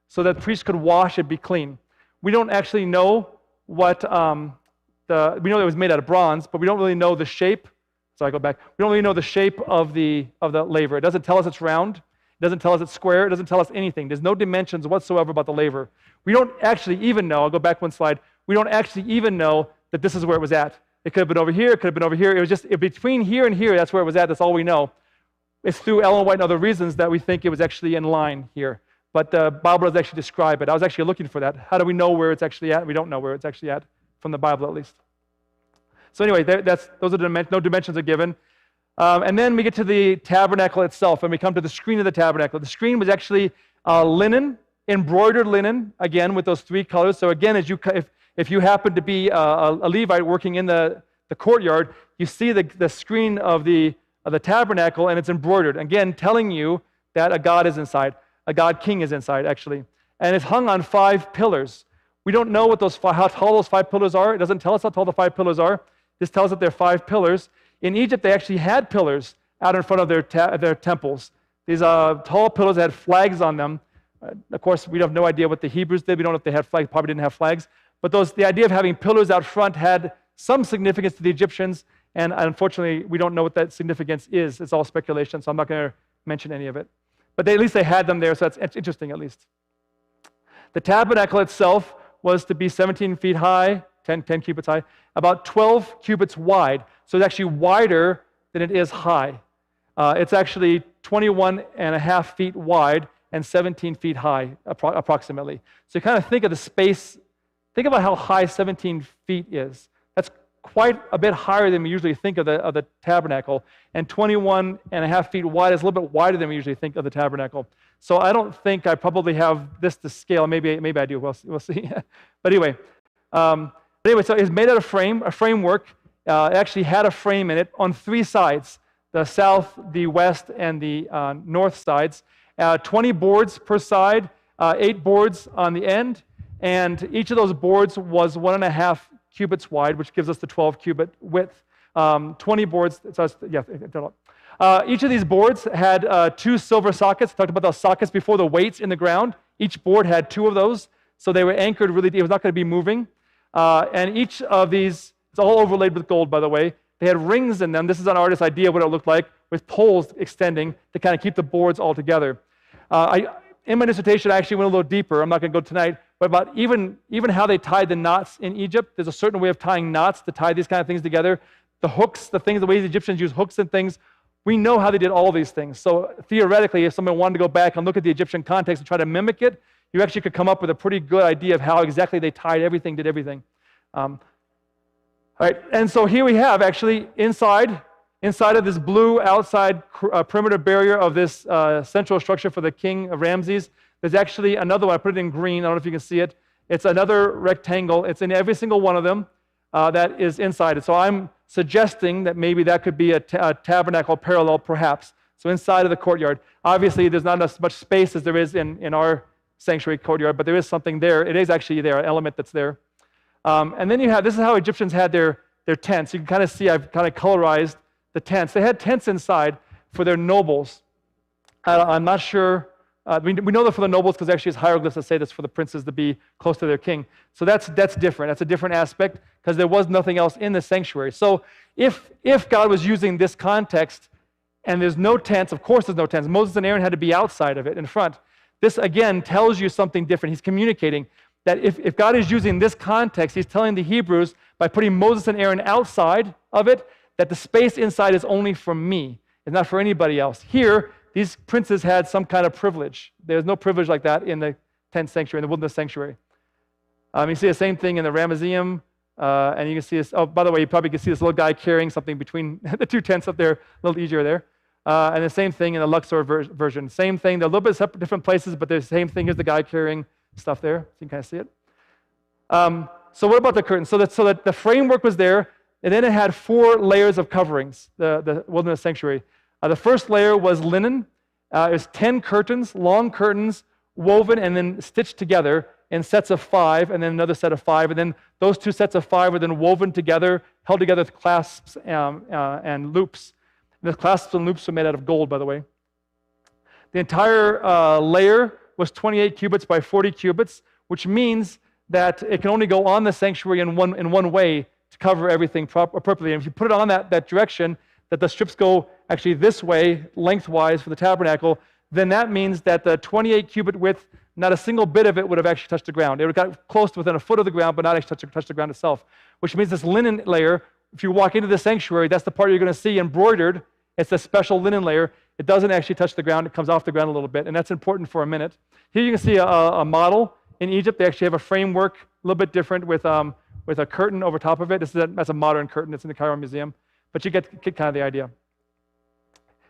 so that the priests could wash and be clean. We don't actually know what we know it was made out of bronze, but we don't really know the shape. So I go back. We don't really know the shape of the laver. It doesn't tell us it's round. It doesn't tell us it's square. It doesn't tell us anything. There's no dimensions whatsoever about the laver. We don't actually even know. I'll go back one slide. We don't actually even know that this is where it was at. It could have been over here. It could have been over here. It was just between here and here. That's where it was at. That's all we know. It's through Ellen White and other reasons that we think it was actually in line here. But the Bible doesn't actually describe it. I was actually looking for that. How do we know where it's actually at? We don't know where it's actually at, from the Bible at least. So anyway, those are no dimensions are given. And then we get to the tabernacle itself, and we come to the screen of the tabernacle. The screen was actually linen, embroidered linen, again, with those three colors. So again, if you happen to be a Levite working in the courtyard, you see the screen of the tabernacle, and it's embroidered. Again, telling you that a God is inside. A God King is inside, actually. And it's hung on 5 pillars. We don't know how tall those 5 pillars are. It doesn't tell us how tall the 5 pillars are. This tells us that there are 5 pillars. In Egypt, they actually had pillars out in front of their temples. These tall pillars had flags on them. Of course, we have no idea what the Hebrews did. We don't know if they had flags. Probably didn't have flags. But the idea of having pillars out front had some significance to the Egyptians, and unfortunately, we don't know what that significance is. It's all speculation, so I'm not going to mention any of it. But at least they had them there, so that's interesting at least. The tabernacle itself was to be 17 feet high, 10 cubits high, about 12 cubits wide. So it's actually wider than it is high. It's actually 21 and a half feet wide and 17 feet high, approximately. So you kind of think of the space. Think about how high 17 feet is. That's quite a bit higher than we usually think of the tabernacle. And 21 and a half feet wide is a little bit wider than we usually think of the tabernacle. So I don't think I probably have this to scale. Maybe I do. We'll see. But anyway, so it's made out of a framework. It actually had a frame in it on 3 sides, the south, the west, and the north sides. 20 boards per side, 8 boards on the end. And each of those boards was 1.5 cubits wide, which gives us the 12-cubit width. 20 boards. Each of these boards had 2 silver sockets. I talked about those sockets before, the weights in the ground. Each board had 2 of those, so they were anchored really deep. It was not going to be moving. And each of these, it's all overlaid with gold, by the way. They had rings in them. This is an artist's idea of what it looked like, with poles extending to kind of keep the boards all together. In my dissertation, I actually went a little deeper. I'm not going to go tonight, but about even how they tied the knots in Egypt. There's a certain way of tying knots to tie these kind of things together. The hooks, the way the Egyptians use hooks and things, we know how they did all these things. So theoretically, if someone wanted to go back and look at the Egyptian context and try to mimic it, you actually could come up with a pretty good idea of how exactly they tied everything, did everything. All right, and so here we have actually inside of this blue outside perimeter barrier of this central structure for the king of Ramses, there's actually another one. I put it in green. I don't know if you can see it. It's another rectangle. It's in every single one of them that is inside it. So I'm suggesting that maybe that could be a tabernacle parallel, perhaps. So inside of the courtyard. Obviously, there's not as much space as there is in our sanctuary courtyard, but there is something there. It is actually there, an element that's there. And then this is how Egyptians had their tents. You can kind of see I've kind of colorized the tents. They had tents inside for their nobles. I'm not sure. We know that for the nobles because actually it's hieroglyphs that say this for the princes to be close to their king. So that's different. That's a different aspect because there was nothing else in the sanctuary. So if God was using this context and there's no tents, of course there's no tents. Moses and Aaron had to be outside of it in front. This again tells you something different. He's communicating that if God is using this context, he's telling the Hebrews by putting Moses and Aaron outside of it, that the space inside is only for me. It's not for anybody else. Here, these princes had some kind of privilege. There's no privilege like that in the tent sanctuary, in the wilderness sanctuary. You see the same thing in the Ramesseum, and you can see this. Oh, by the way, you probably can see this little guy carrying something between the 2 tents up there, a little easier there. And the same thing in the Luxor version. Same thing. They're a little bit separate, different places, but there's the same thing. Here's the guy carrying stuff there. So you can kind of see it. So what about the curtains? So that the framework was there, and then it had 4 layers of coverings, the wilderness sanctuary. The first layer was linen, It's 10 curtains, long curtains, woven and then stitched together in sets of 5, and then another set of 5, and then those 2 sets of 5 are then woven together, held together with clasps and loops. And the clasps and loops are made out of gold, by the way. The entire layer was 28 cubits by 40 cubits, which means that it can only go on the sanctuary in one way to cover everything appropriately. And if you put it on that direction, that the strips go actually this way, lengthwise for the tabernacle, then that means that the 28 cubit width, not a single bit of it would have actually touched the ground. It would have got close to within a foot of the ground, but not actually touch the ground itself, which means this linen layer, if you walk into the sanctuary, that's the part you're going to see embroidered. It's a special linen layer. It doesn't actually touch the ground. It comes off the ground a little bit, and that's important for a minute. Here you can see a model. In Egypt, they actually have a framework, a little bit different with a curtain over top of it. That's a modern curtain. It's in the Cairo Museum, but you get kind of the idea.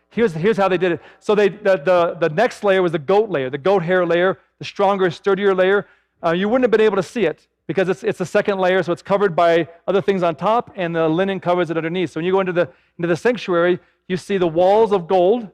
Here's how they did it. So the next layer was the goat layer, the goat hair layer, the stronger, sturdier layer. You wouldn't have been able to see it because it's the second layer, so it's covered by other things on top, and the linen covers it underneath. So when you go into the sanctuary, you see the walls of gold.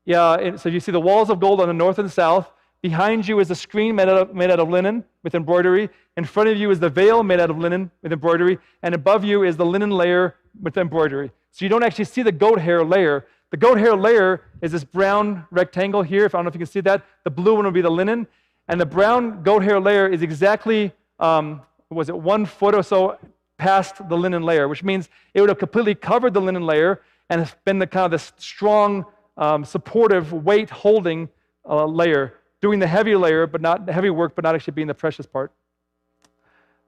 So you see the walls of gold on the north and south. Behind you is a screen made out of linen with embroidery. In front of you is the veil made out of linen with embroidery. And above you is the linen layer with embroidery. So you don't actually see the goat hair layer. The goat hair layer is this brown rectangle here. I don't know if you can see that. The blue one would be the linen. And the brown goat hair layer is exactly, 1 foot or so past the linen layer, which means it would have completely covered the linen layer and it's been the kind of this strong, supportive, weight-holding layer, doing the heavy layer, but not the heavy work, but not actually being the precious part.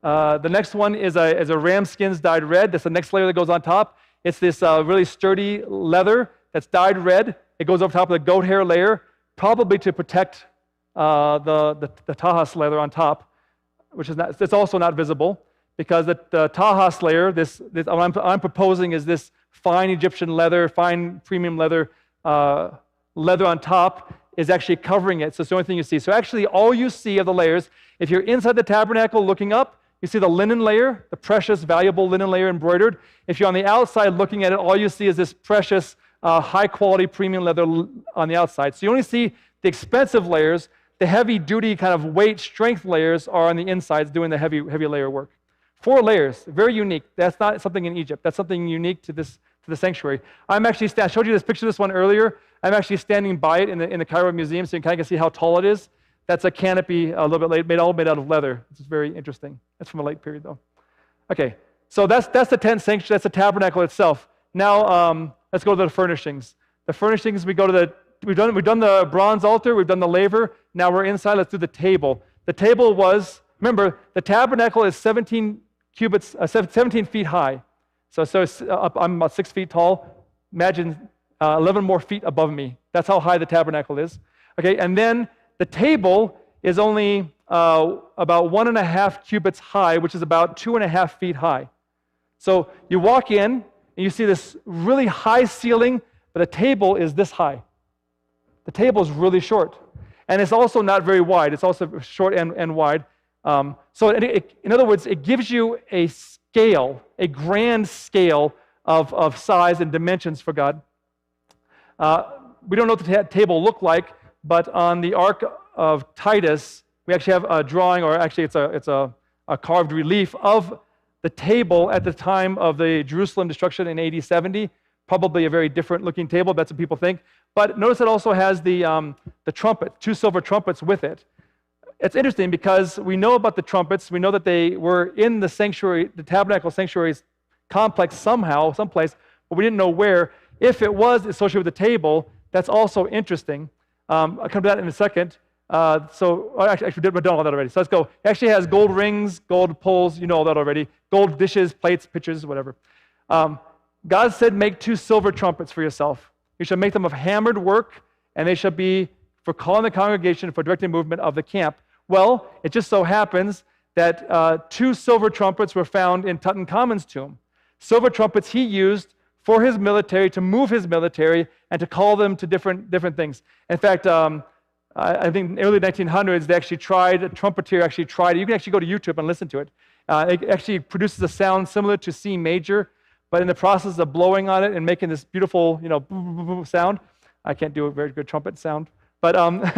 The next one is a ram skins dyed red. That's the next layer that goes on top. It's this really sturdy leather that's dyed red. It goes over top of the goat hair layer, probably to protect the Tahas leather on top, which is not. It's also not visible because the Tahas layer, what I'm proposing is this fine Egyptian leather, fine premium leather, leather on top is actually covering it. So it's the only thing you see. So actually, all you see of the layers, if you're inside the tabernacle looking up, you see the linen layer, the precious, valuable linen layer embroidered. If you're on the outside looking at it, all you see is this precious, high-quality premium leather on the outside. So you only see the expensive layers. The heavy-duty kind of weight, strength layers are on the insides doing the heavy layer work. 4 layers, very unique. That's not something in Egypt. That's something unique to the sanctuary. I showed you this picture of this one earlier. I'm actually standing by it in the Cairo Museum, so you can kind of see how tall it is. That's a canopy a little bit late, made out of leather. This is very interesting. That's from a late period, though. Okay, so that's the tent sanctuary. That's the tabernacle itself. Now let's go to the furnishings. The furnishings, we've done the bronze altar, we've done the laver. Now we're inside. Let's do the table. The table was, remember, the tabernacle is 17 feet high. So I'm about 6 feet tall. Imagine 11 more feet above me. That's how high the tabernacle is. Okay, and then the table is only about 1.5 cubits high, which is about 2.5 feet high. So you walk in and you see this really high ceiling, but the table is this high. The table is really short. And it's also not very wide. It's also short and wide. So in other words, it gives you a scale, a grand scale of size and dimensions for God. We don't know what the table looked like, but on the Ark of Titus, we actually have a drawing, or actually it's a carved relief of the table at the time of the Jerusalem destruction in AD 70. Probably a very different looking table, that's what people think. But notice it also has the trumpet, 2 silver trumpets with it. It's interesting because we know about the trumpets. We know that they were in the sanctuary, the tabernacle sanctuary's complex somehow, someplace, but we didn't know where. If it was associated with the table, that's also interesting. I'll come to that in a second. Actually, we've done all that already. So let's go. It actually has gold rings, gold poles. You know all that already. Gold dishes, plates, pitchers, whatever. God said, make 2 silver trumpets for yourself. You shall make them of hammered work, and they shall be for calling the congregation, for directing movement of the camp. Well, it just so happens that 2 silver trumpets were found in Tutankhamun's tomb. Silver trumpets he used for his military, to move his military, and to call them to different things. In fact, I think in the early 1900s, a trumpeter actually tried it. You can actually go to YouTube and listen to it. It actually produces a sound similar to C major, but in the process of blowing on it and making this beautiful, sound, I can't do a very good trumpet sound, but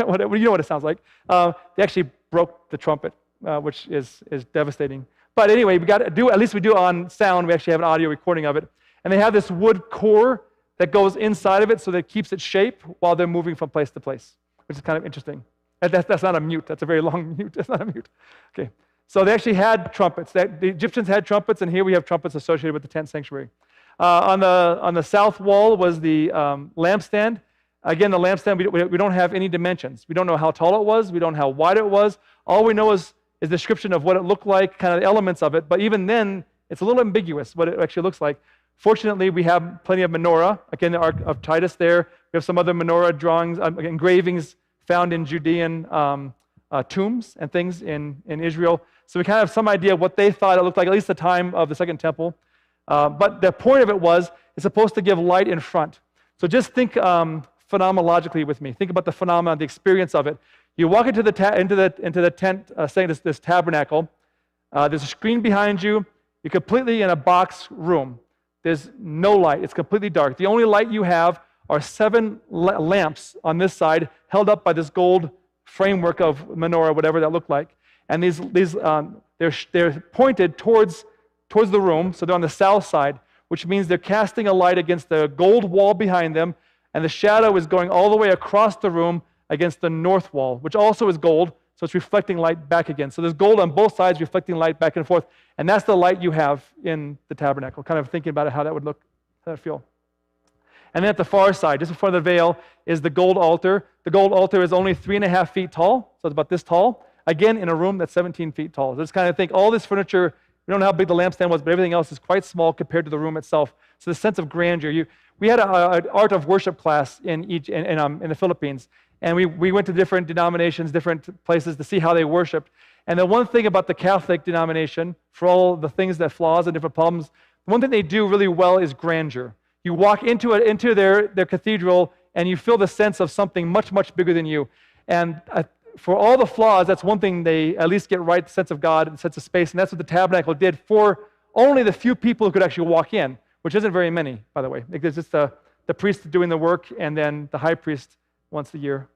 whatever, you know what it sounds like. They actually broke the trumpet, which is devastating. But anyway, we got to do, at least we do on sound, we actually have an audio recording of it. And they have this wood core that goes inside of it so that it keeps its shape while they're moving from place to place, which is kind of interesting. That's not a mute. That's a very long mute. That's not a mute. Okay. So they actually had trumpets. The Egyptians had trumpets, and here we have trumpets associated with the tent sanctuary. On the south wall was the lampstand. Again, the lampstand, we don't have any dimensions. We don't know how tall it was. We don't know how wide it was. All we know is a description of what it looked like, kind of the elements of it. But even then, it's a little ambiguous what it actually looks like. Fortunately, we have plenty of menorah. Again, the Ark of Titus there. We have some other menorah drawings, engravings found in Judean tombs and things in Israel. So we kind of have some idea of what they thought it looked like, at least the time of the Second Temple. But the point of it was, it's supposed to give light in front. So just think phenomenologically with me. Think about the phenomenon, the experience of it. You walk into the tent, saying this tabernacle. There's a screen behind you. You're completely in a box room. There's no light. It's completely dark. The only light you have are 7 lamps on this side, held up by this gold framework of menorah, whatever that looked like. And they're pointed towards the room, so they're on the south side, which means they're casting a light against the gold wall behind them, and the shadow is going all the way across the room against the north wall, which also is gold, so it's reflecting light back again. So there's gold on both sides reflecting light back and forth, and that's the light you have in the tabernacle, kind of thinking about it, how that would look, how that would feel. And then at the far side, just before the veil, is the gold altar. The gold altar is only 3.5 feet tall, so it's about this tall, again, in a room that's 17 feet tall. So just kind of think, all this furniture, we don't know how big the lampstand was, but everything else is quite small compared to the room itself. So the sense of grandeur. We had an art of worship class in the Philippines, and we went to different denominations, different places to see how they worshiped. And the one thing about the Catholic denomination, for all the things that flaws and different problems, the one thing they do really well is grandeur. You walk into their cathedral, and you feel the sense of something much, much bigger than you. And for all the flaws, that's one thing they at least get right, the sense of God and the sense of space, and that's what the tabernacle did for only the few people who could actually walk in, which isn't very many, by the way. It's just the priest doing the work and then the high priest once a year.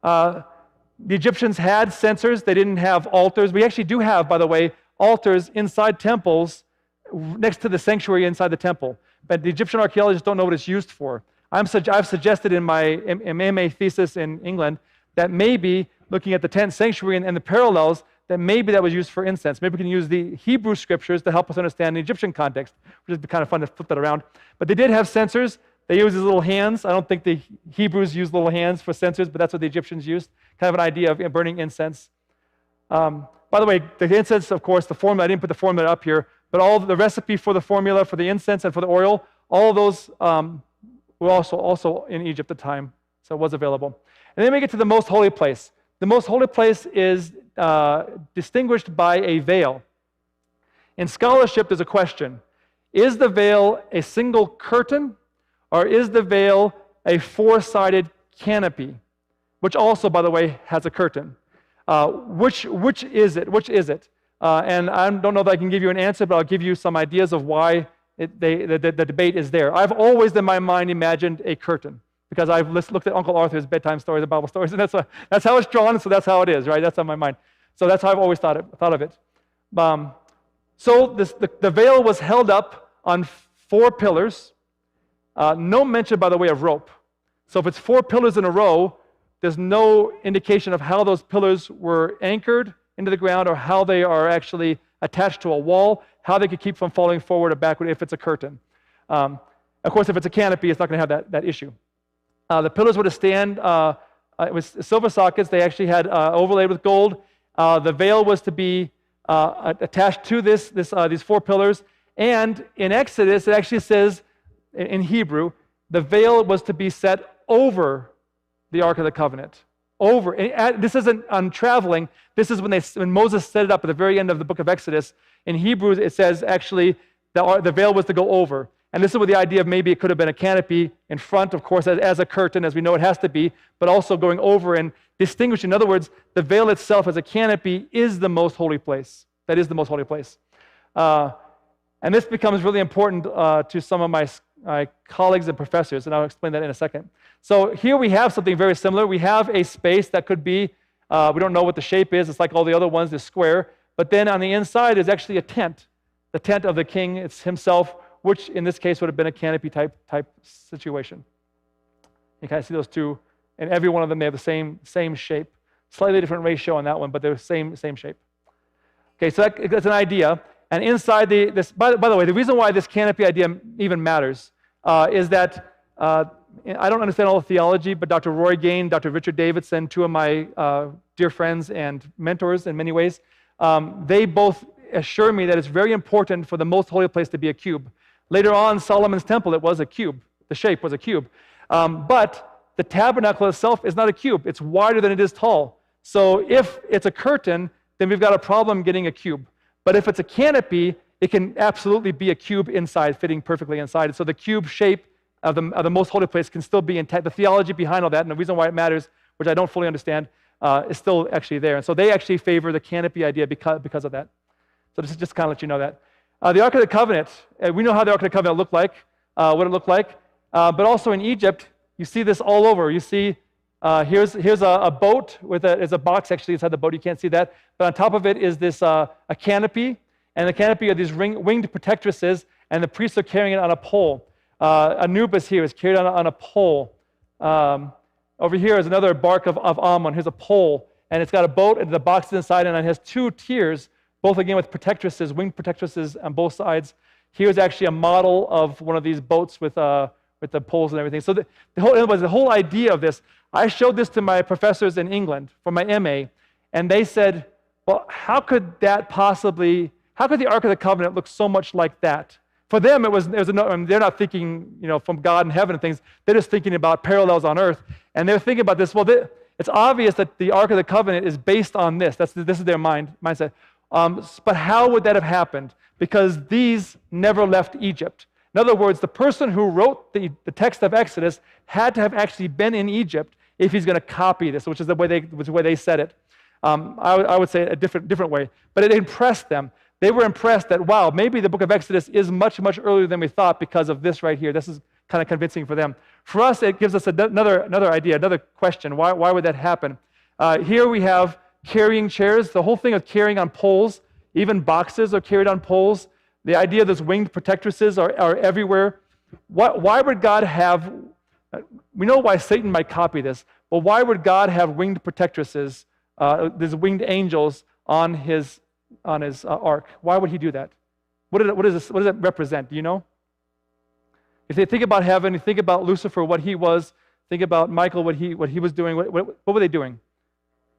The Egyptians had censers. They didn't have altars. We actually do have, by the way, altars inside temples next to the sanctuary inside the temple. But the Egyptian archaeologists don't know what it's used for. I've suggested in my MA thesis in England that maybe, looking at the tent sanctuary and the parallels, that maybe that was used for incense. Maybe we can use the Hebrew scriptures to help us understand the Egyptian context, which would be kind of fun to flip that around. But they did have censers. They used these little hands. I don't think the Hebrews used little hands for censers, but that's what the Egyptians used. Kind of an idea of burning incense. By the way, the incense, of course, the formula, I didn't put the formula up here, but all the recipe for the formula for the incense and for the oil, all of those were also in Egypt at the time, so it was available. And then we get to the most holy place. The most holy place is distinguished by a veil. In scholarship, there's a question. Is the veil a single curtain, or is the veil a 4-sided canopy, which also, by the way, has a curtain? Which is it? Which is it? And I don't know if I can give you an answer, but I'll give you some ideas of why the debate is there. I've always, in my mind, imagined a curtain, because I've looked at Uncle Arthur's bedtime stories, the Bible stories, and that's how it's drawn, so that's how it is, right? That's on my mind. So that's how I've always thought of it. So the veil was held up on 4 pillars. No mention, by the way, of rope. So if it's 4 pillars in a row, there's no indication of how those pillars were anchored into the ground or how they are actually attached to a wall, how they could keep from falling forward or backward if it's a curtain. Of course, if it's a canopy, it's not going to have that issue. The pillars were to stand, it was silver sockets. They actually had overlaid with gold. The veil was to be attached to these 4 pillars. And in Exodus, it actually says, in Hebrew, the veil was to be set over the Ark of the Covenant. Over. And this isn't on traveling. This is when Moses set it up at the very end of the book of Exodus. In Hebrew, it says actually the veil was to go over. And this is with the idea of maybe it could have been a canopy in front, of course, as a curtain, as we know it has to be, but also going over and distinguishing. In other words, the veil itself as a canopy is the most holy place. That is the most holy place. And this becomes really important to some of my colleagues and professors, and I'll explain that in a second. So here we have something very similar. We have a space that could be, we don't know what the shape is. It's like all the other ones, it's square. But then on the inside is actually a tent, the tent of the king. It's himself, which in this case would have been a canopy type situation. You kind of see those two, and every one of them, they have the same shape. Slightly different ratio on that one, but they're the same shape. Okay, so that's an idea. And inside this, by the way, the reason why this canopy idea even matters is that I don't understand all the theology, but Dr. Roy Gain, Dr. Richard Davidson, two of my dear friends and mentors in many ways, they both assure me that it's very important for the most holy place to be a cube. Later on, Solomon's temple, it was a cube. The shape was a cube. But the tabernacle itself is not a cube. It's wider than it is tall. So if it's a curtain, then we've got a problem getting a cube. But if it's a canopy, it can absolutely be a cube inside, fitting perfectly inside. So the cube shape of the most holy place can still be intact. The theology behind all that, and the reason why it matters, which I don't fully understand, is still actually there. And so they actually favor the canopy idea because of that. So this is just kind of let you know that. The Ark of the Covenant, we know how the Ark of the Covenant looked like, what it looked like. But also in Egypt, you see this all over. You see, here's a boat there's a box actually inside the boat. You can't see that. But on top of it is this a canopy, and the canopy are these winged protectresses, and the priests are carrying it on a pole. Anubis here is carried on a pole. Over here is another bark of almond. Here's a pole, and it's got a boat, and the box is inside, and it has two tiers, both again with protectresses, winged protectresses on both sides. Here's actually a model of one of these boats with the poles and everything. So the whole idea of this, I showed this to my professors in England for my MA, and they said, well, how could the Ark of the Covenant look so much like that? For them, they're not thinking, from God in heaven and things. They're just thinking about parallels on earth. And they're thinking about this, well, it's obvious that the Ark of the Covenant is based on this. This is their mindset. But how would that have happened? Because these never left Egypt. In other words, the person who wrote the text of Exodus had to have actually been in Egypt if he's going to copy this, which is the way they said it. I would say it a different way. But it impressed them. They were impressed that, wow, maybe the book of Exodus is much, much earlier than we thought because of this right here. This is kind of convincing for them. For us, it gives us another idea, another question. Why would that happen? Here we have carrying chairs. The whole thing of carrying on poles, even boxes are carried on poles. The idea of those winged protectresses are everywhere. Why would God have, we know why Satan might copy this, but why would God have winged protectresses, these winged angels on his ark? Why would he do that? What does it represent? Do you know? If they think about heaven, you think about Lucifer, what he was, think about Michael, what he was doing, what were they doing?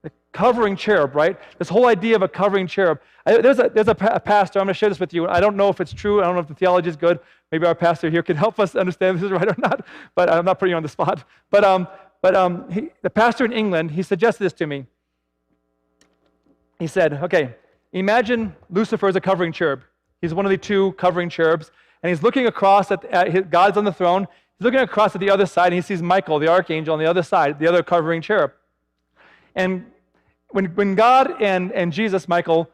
The covering cherub, right? This whole idea of a covering cherub. There's a pastor, I'm going to share this with you. I don't know if it's true. I don't know if the theology is good. Maybe our pastor here can help us understand if this is right or not, but I'm not putting you on the spot. But the pastor in England, he suggested this to me. He said, okay, imagine Lucifer as a covering cherub. He's one of the two covering cherubs, and he's looking across at God's on the throne. He's looking across at the other side, and he sees Michael, the archangel, on the other side, the other covering cherub. And when God and Jesus, Michael,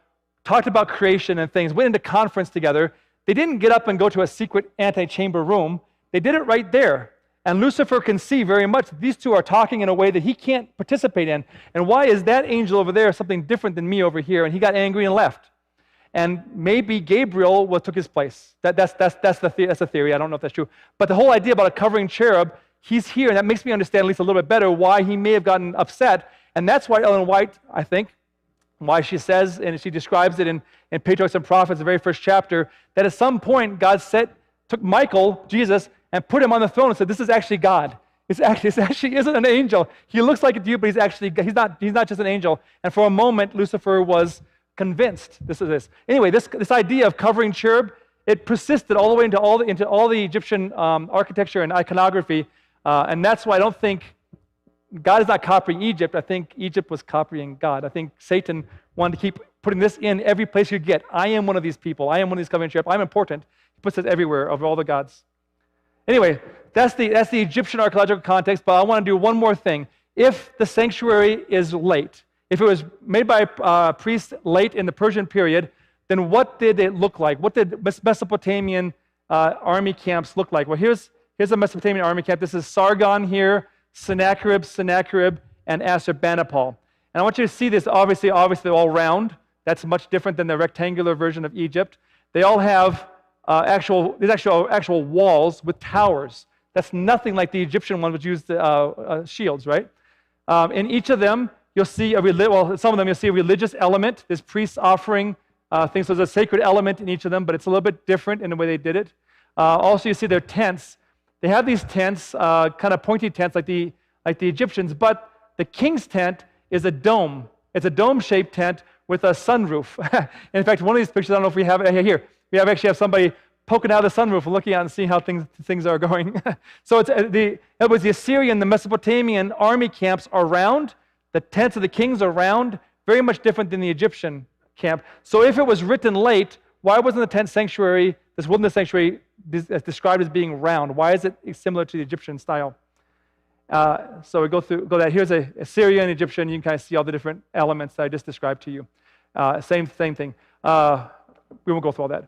talked about creation and things, went into conference together, they didn't get up and go to a secret antechamber room. They did it right there. And Lucifer can see very much these two are talking in a way that he can't participate in. And why is that angel over there something different than me over here? And he got angry and left. And maybe Gabriel took his place. That's the theory. I don't know if that's true. But the whole idea about a covering cherub, he's here, and that makes me understand at least a little bit better why he may have gotten upset. And that's why Ellen White, I think, why she says, and she describes it in Patriarchs and Prophets, the very first chapter, that at some point God took Michael, Jesus, and put him on the throne and said, this is actually God. This actually isn't an angel. He looks like it to you, but he's not just an angel. And for a moment, Lucifer was convinced this is this. Anyway, this idea of covering cherub, it persisted all the way into all the Egyptian architecture and iconography, and that's why I don't think God is not copying Egypt. I think Egypt was copying God. I think Satan wanted to keep putting this in every place you get. I am one of these people. I am one of these covering cherub. I'm important. He puts it everywhere of all the gods. Anyway, that's the Egyptian archaeological context, but I want to do one more thing. If the sanctuary is late, if it was made by priests late in the Persian period, then what did it look like? What did Mesopotamian army camps look like. Well, here's a Mesopotamian army camp. This is Sargon here, Sennacherib, and Assurbanipal. And I want you to see this. Obviously, they're all round. That's much different than the rectangular version of Egypt. They all have actual walls with towers. That's nothing like the Egyptian one, which used shields, right? In each of them, you'll see some of them you'll see a religious element. There's priests offering things. So there's a sacred element in each of them, but it's a little bit different in the way they did it. Also, you see their tents. They have these tents, kind of pointy tents like the Egyptians, but the king's tent is a dome. It's a dome-shaped tent with a sunroof. In fact, one of these pictures, I don't know if we have it here. We actually have somebody poking out of the sunroof and looking out and seeing how things are going. So it was the Assyrian, the Mesopotamian army camps are round. The tents of the kings are round, very much different than the Egyptian camp. So if it was written late, why wasn't the tent sanctuary, this wilderness sanctuary, described as being round? Why is it similar to the Egyptian style? So we go that. Here's a Assyrian, Egyptian. You can kind of see all the different elements that I just described to you. Same thing. We won't go through all that.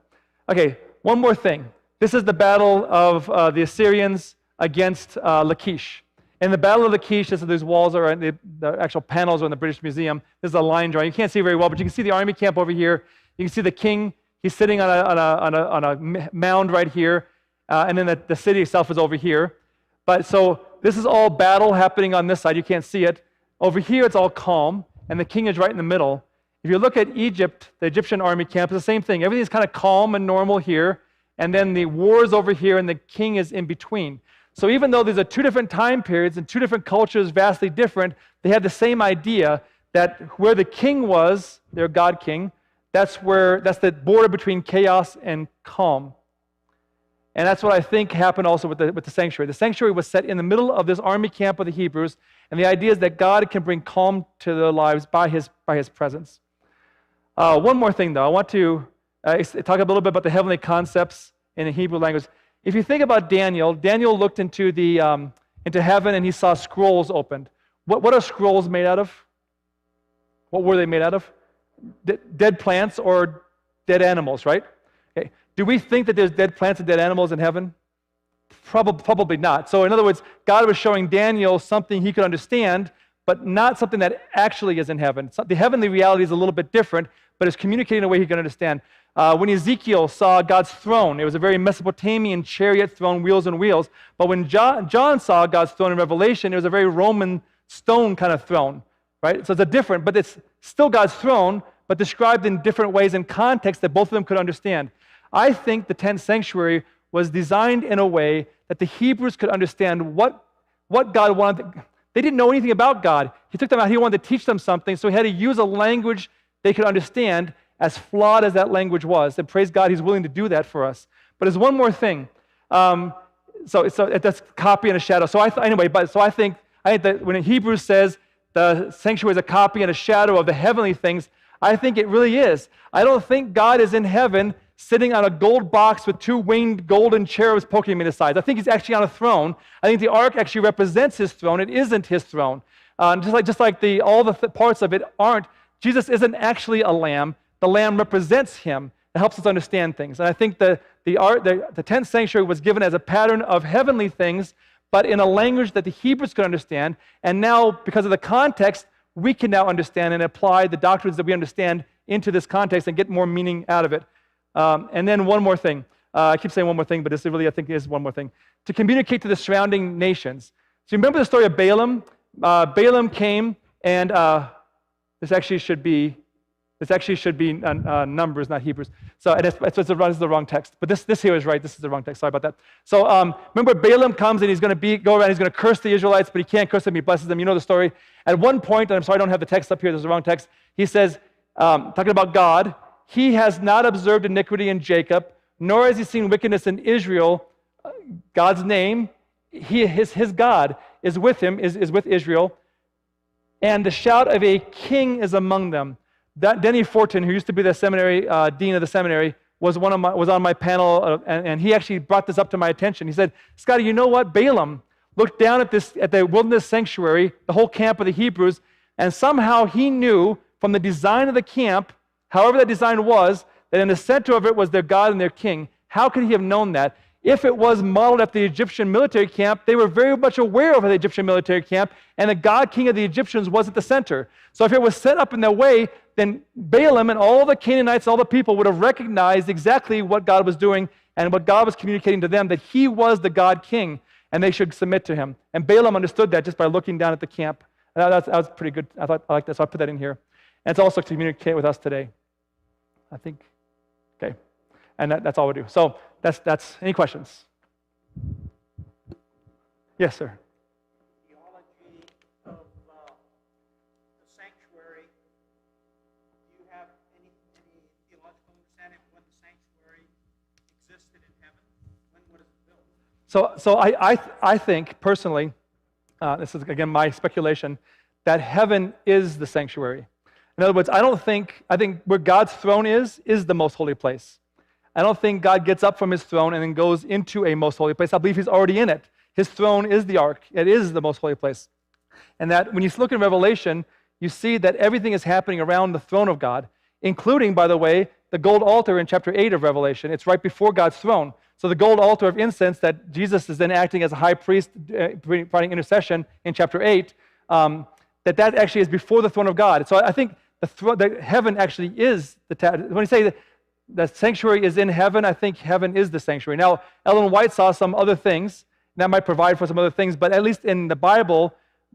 Okay, one more thing. This is the battle of the Assyrians against Lachish. In the Battle of Lachish, these walls are, the actual panels are in the British Museum. This is a line drawing. You can't see very well, but you can see the army camp over here. You can see the king. He's sitting on a mound right here, and then the city itself is over here. But so this is all battle happening on this side. You can't see it. Over here, it's all calm, and the king is right in the middle. If you look at Egypt, the Egyptian army camp, it's the same thing. Everything's kind of calm and normal here, and then the war is over here, and the king is in between. So even though these are two different time periods and two different cultures, vastly different, they had the same idea that where the king was, their god king, that's the border between chaos and calm. And that's what I think happened also with the sanctuary. The sanctuary was set in the middle of this army camp of the Hebrews, and the idea is that God can bring calm to their lives by His presence. One more thing, though. I want to talk a little bit about the heavenly concepts in the Hebrew language. If you think about Daniel looked into heaven and he saw scrolls opened. What are scrolls made out of? What were they made out of? Dead plants or dead animals, right? Okay. Do we think that there's dead plants and dead animals in heaven? Probably not. So in other words, God was showing Daniel something he could understand, but not something that actually is in heaven. The heavenly reality is a little bit different, but it's communicated in a way he can understand. When Ezekiel saw God's throne, it was a very Mesopotamian chariot throne, wheels and wheels. But when John saw God's throne in Revelation, it was a very Roman stone kind of throne, right? So but it's still God's throne, but described in different ways in context that both of them could understand. I think the tent sanctuary was designed in a way that the Hebrews could understand what God wanted. They didn't know anything about God. He took them out. He wanted to teach them something, so he had to use a language they could understand, as flawed as that language was. And praise God, He's willing to do that for us. But there's one more thing. So that's copy and a shadow. So I think that when Hebrews says the sanctuary is a copy and a shadow of the heavenly things, I think it really is. I don't think God is in heaven sitting on a gold box with two winged golden cherubs poking him in the sides. I think He's actually on a throne. I think the ark actually represents His throne. It isn't His throne. Just like all the parts of it aren't. Jesus isn't actually a lamb. The lamb represents Him. It helps us understand things. And I think the tent sanctuary was given as a pattern of heavenly things, but in a language that the Hebrews could understand. And now, because of the context, we can now understand and apply the doctrines that we understand into this context and get more meaning out of it. And then one more thing. I keep saying one more thing, but this really, I think, is one more thing. To communicate to the surrounding nations. So you remember the story of Balaam? Balaam came, and this actually should be Numbers, not Hebrews. So this is the wrong text. But this here is right. This is the wrong text. Sorry about that. So remember, Balaam comes and he's going to go around. He's going to curse the Israelites, but he can't curse them. He blesses them. You know the story. At one point, and I'm sorry I don't have the text up here. This is the wrong text. He says, talking about God, He has not observed iniquity in Jacob, nor has He seen wickedness in Israel. God's name, his God is with him, is with Israel. And the shout of a king is among them. Denny Fortin, who used to be the seminary dean of the seminary, was on my panel, and he actually brought this up to my attention. He said, "Scotty, you know what? Balaam looked down at the wilderness sanctuary, the whole camp of the Hebrews, and somehow he knew from the design of the camp, however that design was, that in the center of it was their God and their king. How could he have known that? If it was modeled after the Egyptian military camp, they were very much aware of the Egyptian military camp, and the god king of the Egyptians was at the center. So if it was set up in that way, then Balaam and all the Canaanites, all the people would have recognized exactly what God was doing and what God was communicating to them, that he was the god king, and they should submit to him. And Balaam understood that just by looking down at the camp. That was pretty good. I like that, so I put that in here. And it's also to communicate with us today. I think, okay. And that's all we do. So that's any questions? Yes, sir. Theology of the sanctuary. Do you have any theological understanding of when the sanctuary existed in heaven? When was it built? So I think personally, this is again my speculation, that heaven is the sanctuary. In other words, I think where God's throne is the most holy place. I don't think God gets up from his throne and then goes into a most holy place. I believe he's already in it. His throne is the ark. It is the most holy place. And that when you look in Revelation, you see that everything is happening around the throne of God, including, by the way, the gold altar in chapter 8 of Revelation. It's right before God's throne. So the gold altar of incense that Jesus is then acting as a high priest, providing intercession in chapter 8, that actually is before the throne of God. So I think the heaven actually is when you say that the sanctuary is in heaven, I think heaven is the sanctuary. Now, Ellen White saw some other things, and that might provide for some other things, but at least in the Bible,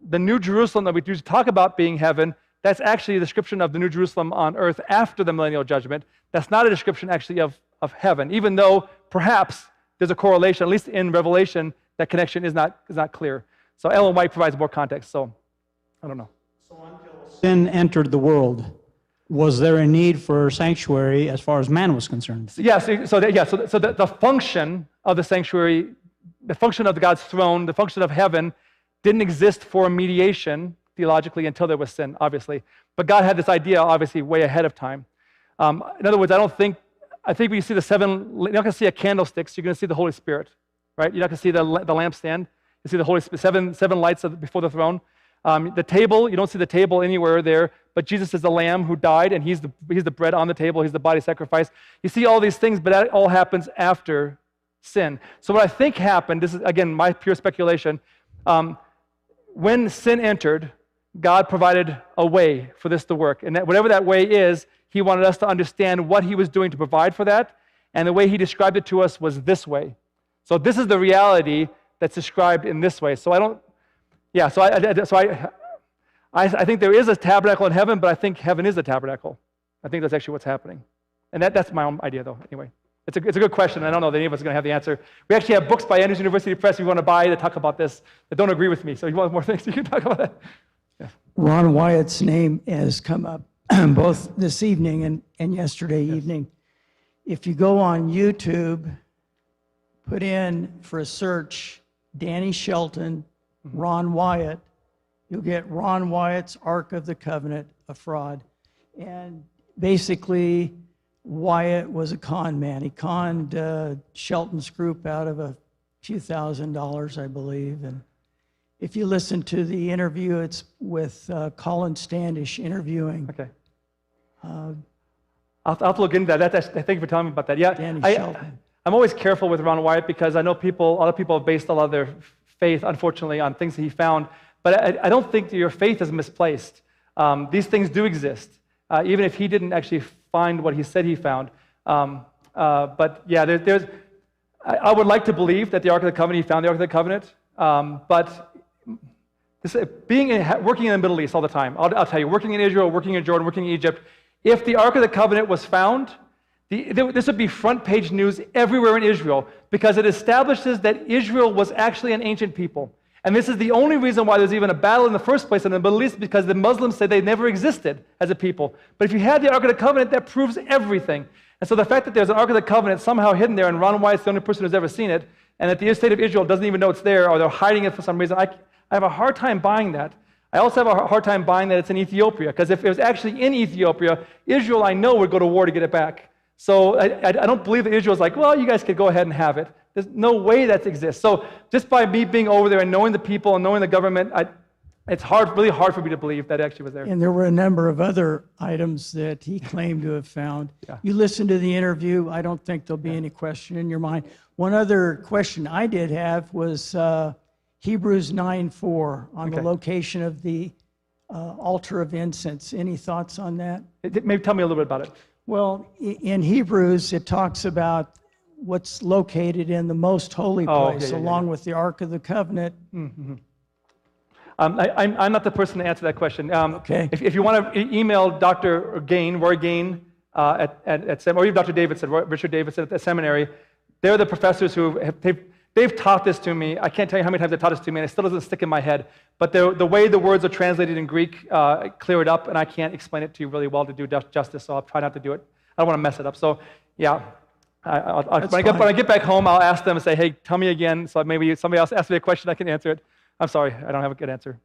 the New Jerusalem that we do talk about being heaven, that's actually a description of the New Jerusalem on earth after the millennial judgment. That's not a description actually of heaven, even though perhaps there's a correlation, at least in Revelation, that connection is not clear. So Ellen White provides more context, so I don't know. So until sin entered the world, was there a need for sanctuary as far as man was concerned? Yes. So the function of the sanctuary, the function of God's throne, the function of heaven, didn't exist for mediation theologically until there was sin, obviously. But God had this idea, obviously, way ahead of time. In other words, I think when you see the seven, you're not going to see a candlestick, so you're going to see the Holy Spirit, right? You're not going to see the lampstand. You see the Holy Spirit, seven lights before the throne. The table, you don't see the table anywhere there, but Jesus is the lamb who died, and he's the bread on the table, he's the body sacrifice. You see all these things, but that all happens after sin. So what I think happened, this is, again, my pure speculation, when sin entered, God provided a way for this to work. And that whatever that way is, he wanted us to understand what he was doing to provide for that, and the way he described it to us was this way. So this is the reality that's described in this way. So I think there is a tabernacle in heaven, but I think heaven is a tabernacle. I think that's actually what's happening. And that's my own idea, though, anyway. It's a good question. I don't know that any of us are going to have the answer. We actually have books by Andrews University Press we want to buy that talk about this that don't agree with me. So if you want more things, you can talk about that. Yeah. Ron Wyatt's name has come up both this evening and yesterday evening. If you go on YouTube, put in for a search, Danny Shelton, Ron Wyatt, you'll get Ron Wyatt's Ark of the Covenant, a fraud. And basically, Wyatt was a con man. He conned Shelton's group out of a few $1,000s, I believe. And if you listen to the interview, it's with Colin Standish interviewing. Okay. I'll have to look into that. Thank you for telling me about that. Yeah, Danny Shelton. I'm always careful with Ron Wyatt because I know a lot of people have based a lot of their faith, unfortunately, on things that he found. But I don't think that your faith is misplaced. These things do exist, even if he didn't actually find what he said he found. But yeah, I would like to believe that the Ark of the Covenant, he found the Ark of the Covenant. But working in the Middle East all the time, I'll tell you, working in Israel, working in Jordan, working in Egypt, if the Ark of the Covenant was found, this would be front page news everywhere in Israel because it establishes that Israel was actually an ancient people. And this is the only reason why there's even a battle in the first place in the Middle East, because the Muslims say they never existed as a people. But if you had the Ark of the Covenant, that proves everything. And so the fact that there's an Ark of the Covenant somehow hidden there, and Ron Wyatt's the only person who's ever seen it, and that the state of Israel doesn't even know it's there, or they're hiding it for some reason, I have a hard time buying that. I also have a hard time buying that it's in Ethiopia, because if it was actually in Ethiopia, Israel, I know, would go to war to get it back. So I don't believe that Israel's like, well, you guys could go ahead and have it. There's no way that exists. So just by me being over there and knowing the people and knowing the government, it's really hard for me to believe that it actually was there. And there were a number of other items that he claimed to have found. Yeah. You listen to the interview, I don't think there'll be any question in your mind. One other question I did have was Hebrews 9:4 on the location of the altar of incense. Any thoughts on that? Maybe tell me a little bit about it. Well, in Hebrews, it talks about what's located in the most holy place, along with the Ark of the Covenant. I'm not the person to answer that question. Okay. If you want to email Dr. Gain, Roy Gain, or even Dr. Davidson, Richard Davidson at the seminary, they're the professors who they've taught this to me. I can't tell you how many times they taught this to me, and it still doesn't stick in my head. But the way the words are translated in Greek clear it up, and I can't explain it to you really well to do justice, so I'll try not to do it. I don't want to mess it up. So, yeah. When I get back home, I'll ask them and say, hey, tell me again, so maybe somebody else asks me a question, I can answer it. I'm sorry, I don't have a good answer.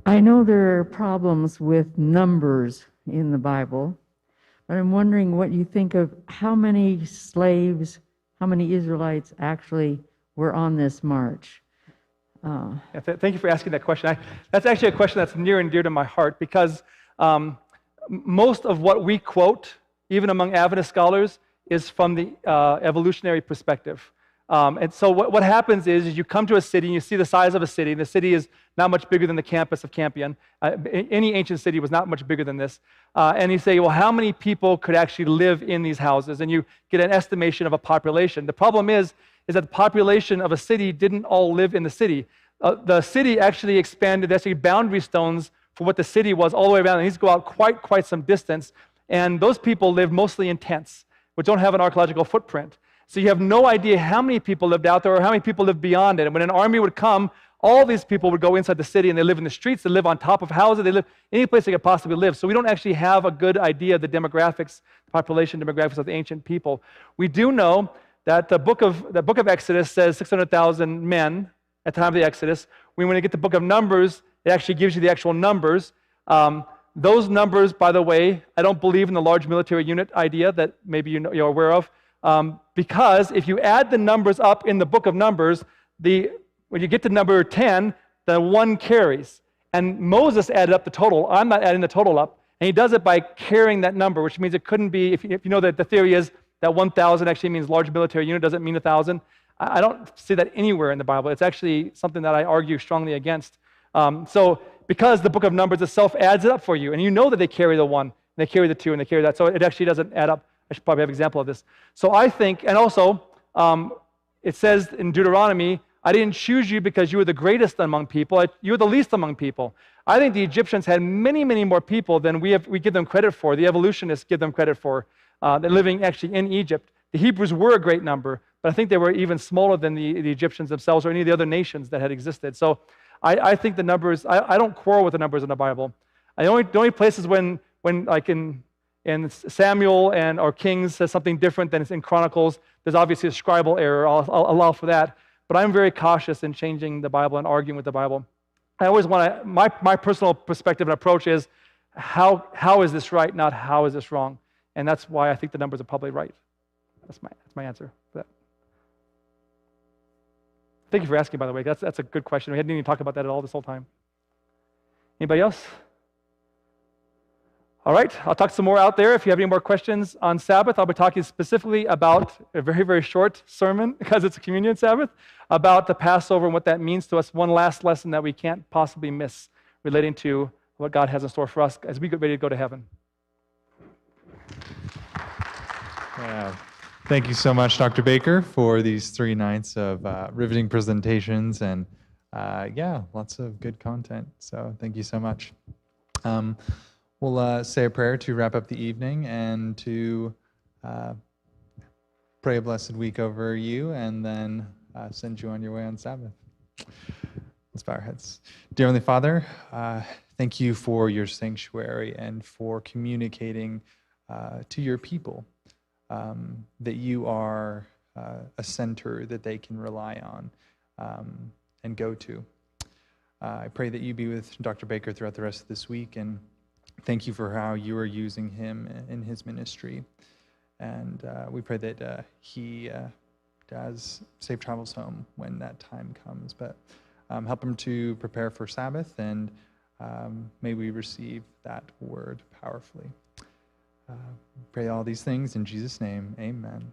I know there are problems with numbers in the Bible, but I'm wondering what you think of how many slaves, how many Israelites actually were on this march. Thank you for asking that question. That's actually a question that's near and dear to my heart because most of what we quote, even among Adventist scholars, is from the evolutionary perspective. And so what happens is you come to a city and you see the size of a city. The city is not much bigger than the campus of Campion. Any ancient city was not much bigger than this. And you say, well, how many people could actually live in these houses? And you get an estimation of a population. The problem is that the population of a city didn't all live in the city. The city actually expanded. There's actually boundary stones for what the city was all the way around. It needs to go out quite some distance. And those people live mostly in tents, which don't have an archaeological footprint. So you have no idea how many people lived out there or how many people lived beyond it. And when an army would come, all these people would go inside the city and they live in the streets, they live on top of houses, they live any place they could possibly live. So we don't actually have a good idea of the demographics, population demographics of the ancient people. We do know that the book of Exodus says 600,000 men at the time of the Exodus. When you get the book of Numbers, it actually gives you the actual numbers. Those numbers, by the way, I don't believe in the large military unit idea that maybe you're aware of. Because if you add the numbers up in the book of Numbers, when you get to number 10, the one carries. And Moses added up the total. I'm not adding the total up. And he does it by carrying that number, which means it couldn't be, if you know that the theory is that 1,000 actually means large military unit, doesn't mean 1,000. I don't see that anywhere in the Bible. It's actually something that I argue strongly against. So because the book of Numbers itself adds it up for you, and you know that they carry the 1, and they carry the 2, and they carry that, so it actually doesn't add up. I should probably have an example of this. So I think, and also, it says in Deuteronomy, I didn't choose you because you were the greatest among people. You were the least among people. I think the Egyptians had many, many more people than we give them credit for. The evolutionists give them credit for, living actually in Egypt. The Hebrews were a great number, but I think they were even smaller than the Egyptians themselves or any of the other nations that had existed. So I think the numbers, I don't quarrel with the numbers in the Bible. The only places when like in Samuel or Kings says something different than it's in Chronicles, there's obviously a scribal error. I'll allow for that. But I'm very cautious in changing the Bible and arguing with the Bible. I always want to, my personal perspective and approach is, how is this right, not how is this wrong? And that's why I think the numbers are probably right. That's my answer for that. Thank you for asking, by the way. That's a good question. We didn't even talk about that at all this whole time. Anybody else? All right, I'll talk some more out there. If you have any more questions on Sabbath, I'll be talking specifically about a very, very short sermon, because it's a communion Sabbath, about the Passover and what that means to us. One last lesson that we can't possibly miss relating to what God has in store for us as we get ready to go to heaven. Yeah. Thank you so much, Dr. Baker, for these 3 nights of riveting presentations and, lots of good content. So thank you so much. We'll say a prayer to wrap up the evening and to pray a blessed week over you and then send you on your way on Sabbath. Let's bow our heads. Dear Heavenly Father, thank you for your sanctuary and for communicating to your people that you are a center that they can rely on and go to. I pray that you be with Dr. Baker throughout the rest of this week, and thank you for how you are using him in his ministry. And we pray that he as safe travels home when that time comes. But help them to prepare for Sabbath, and may we receive that word powerfully. Pray all these things in Jesus' name. Amen.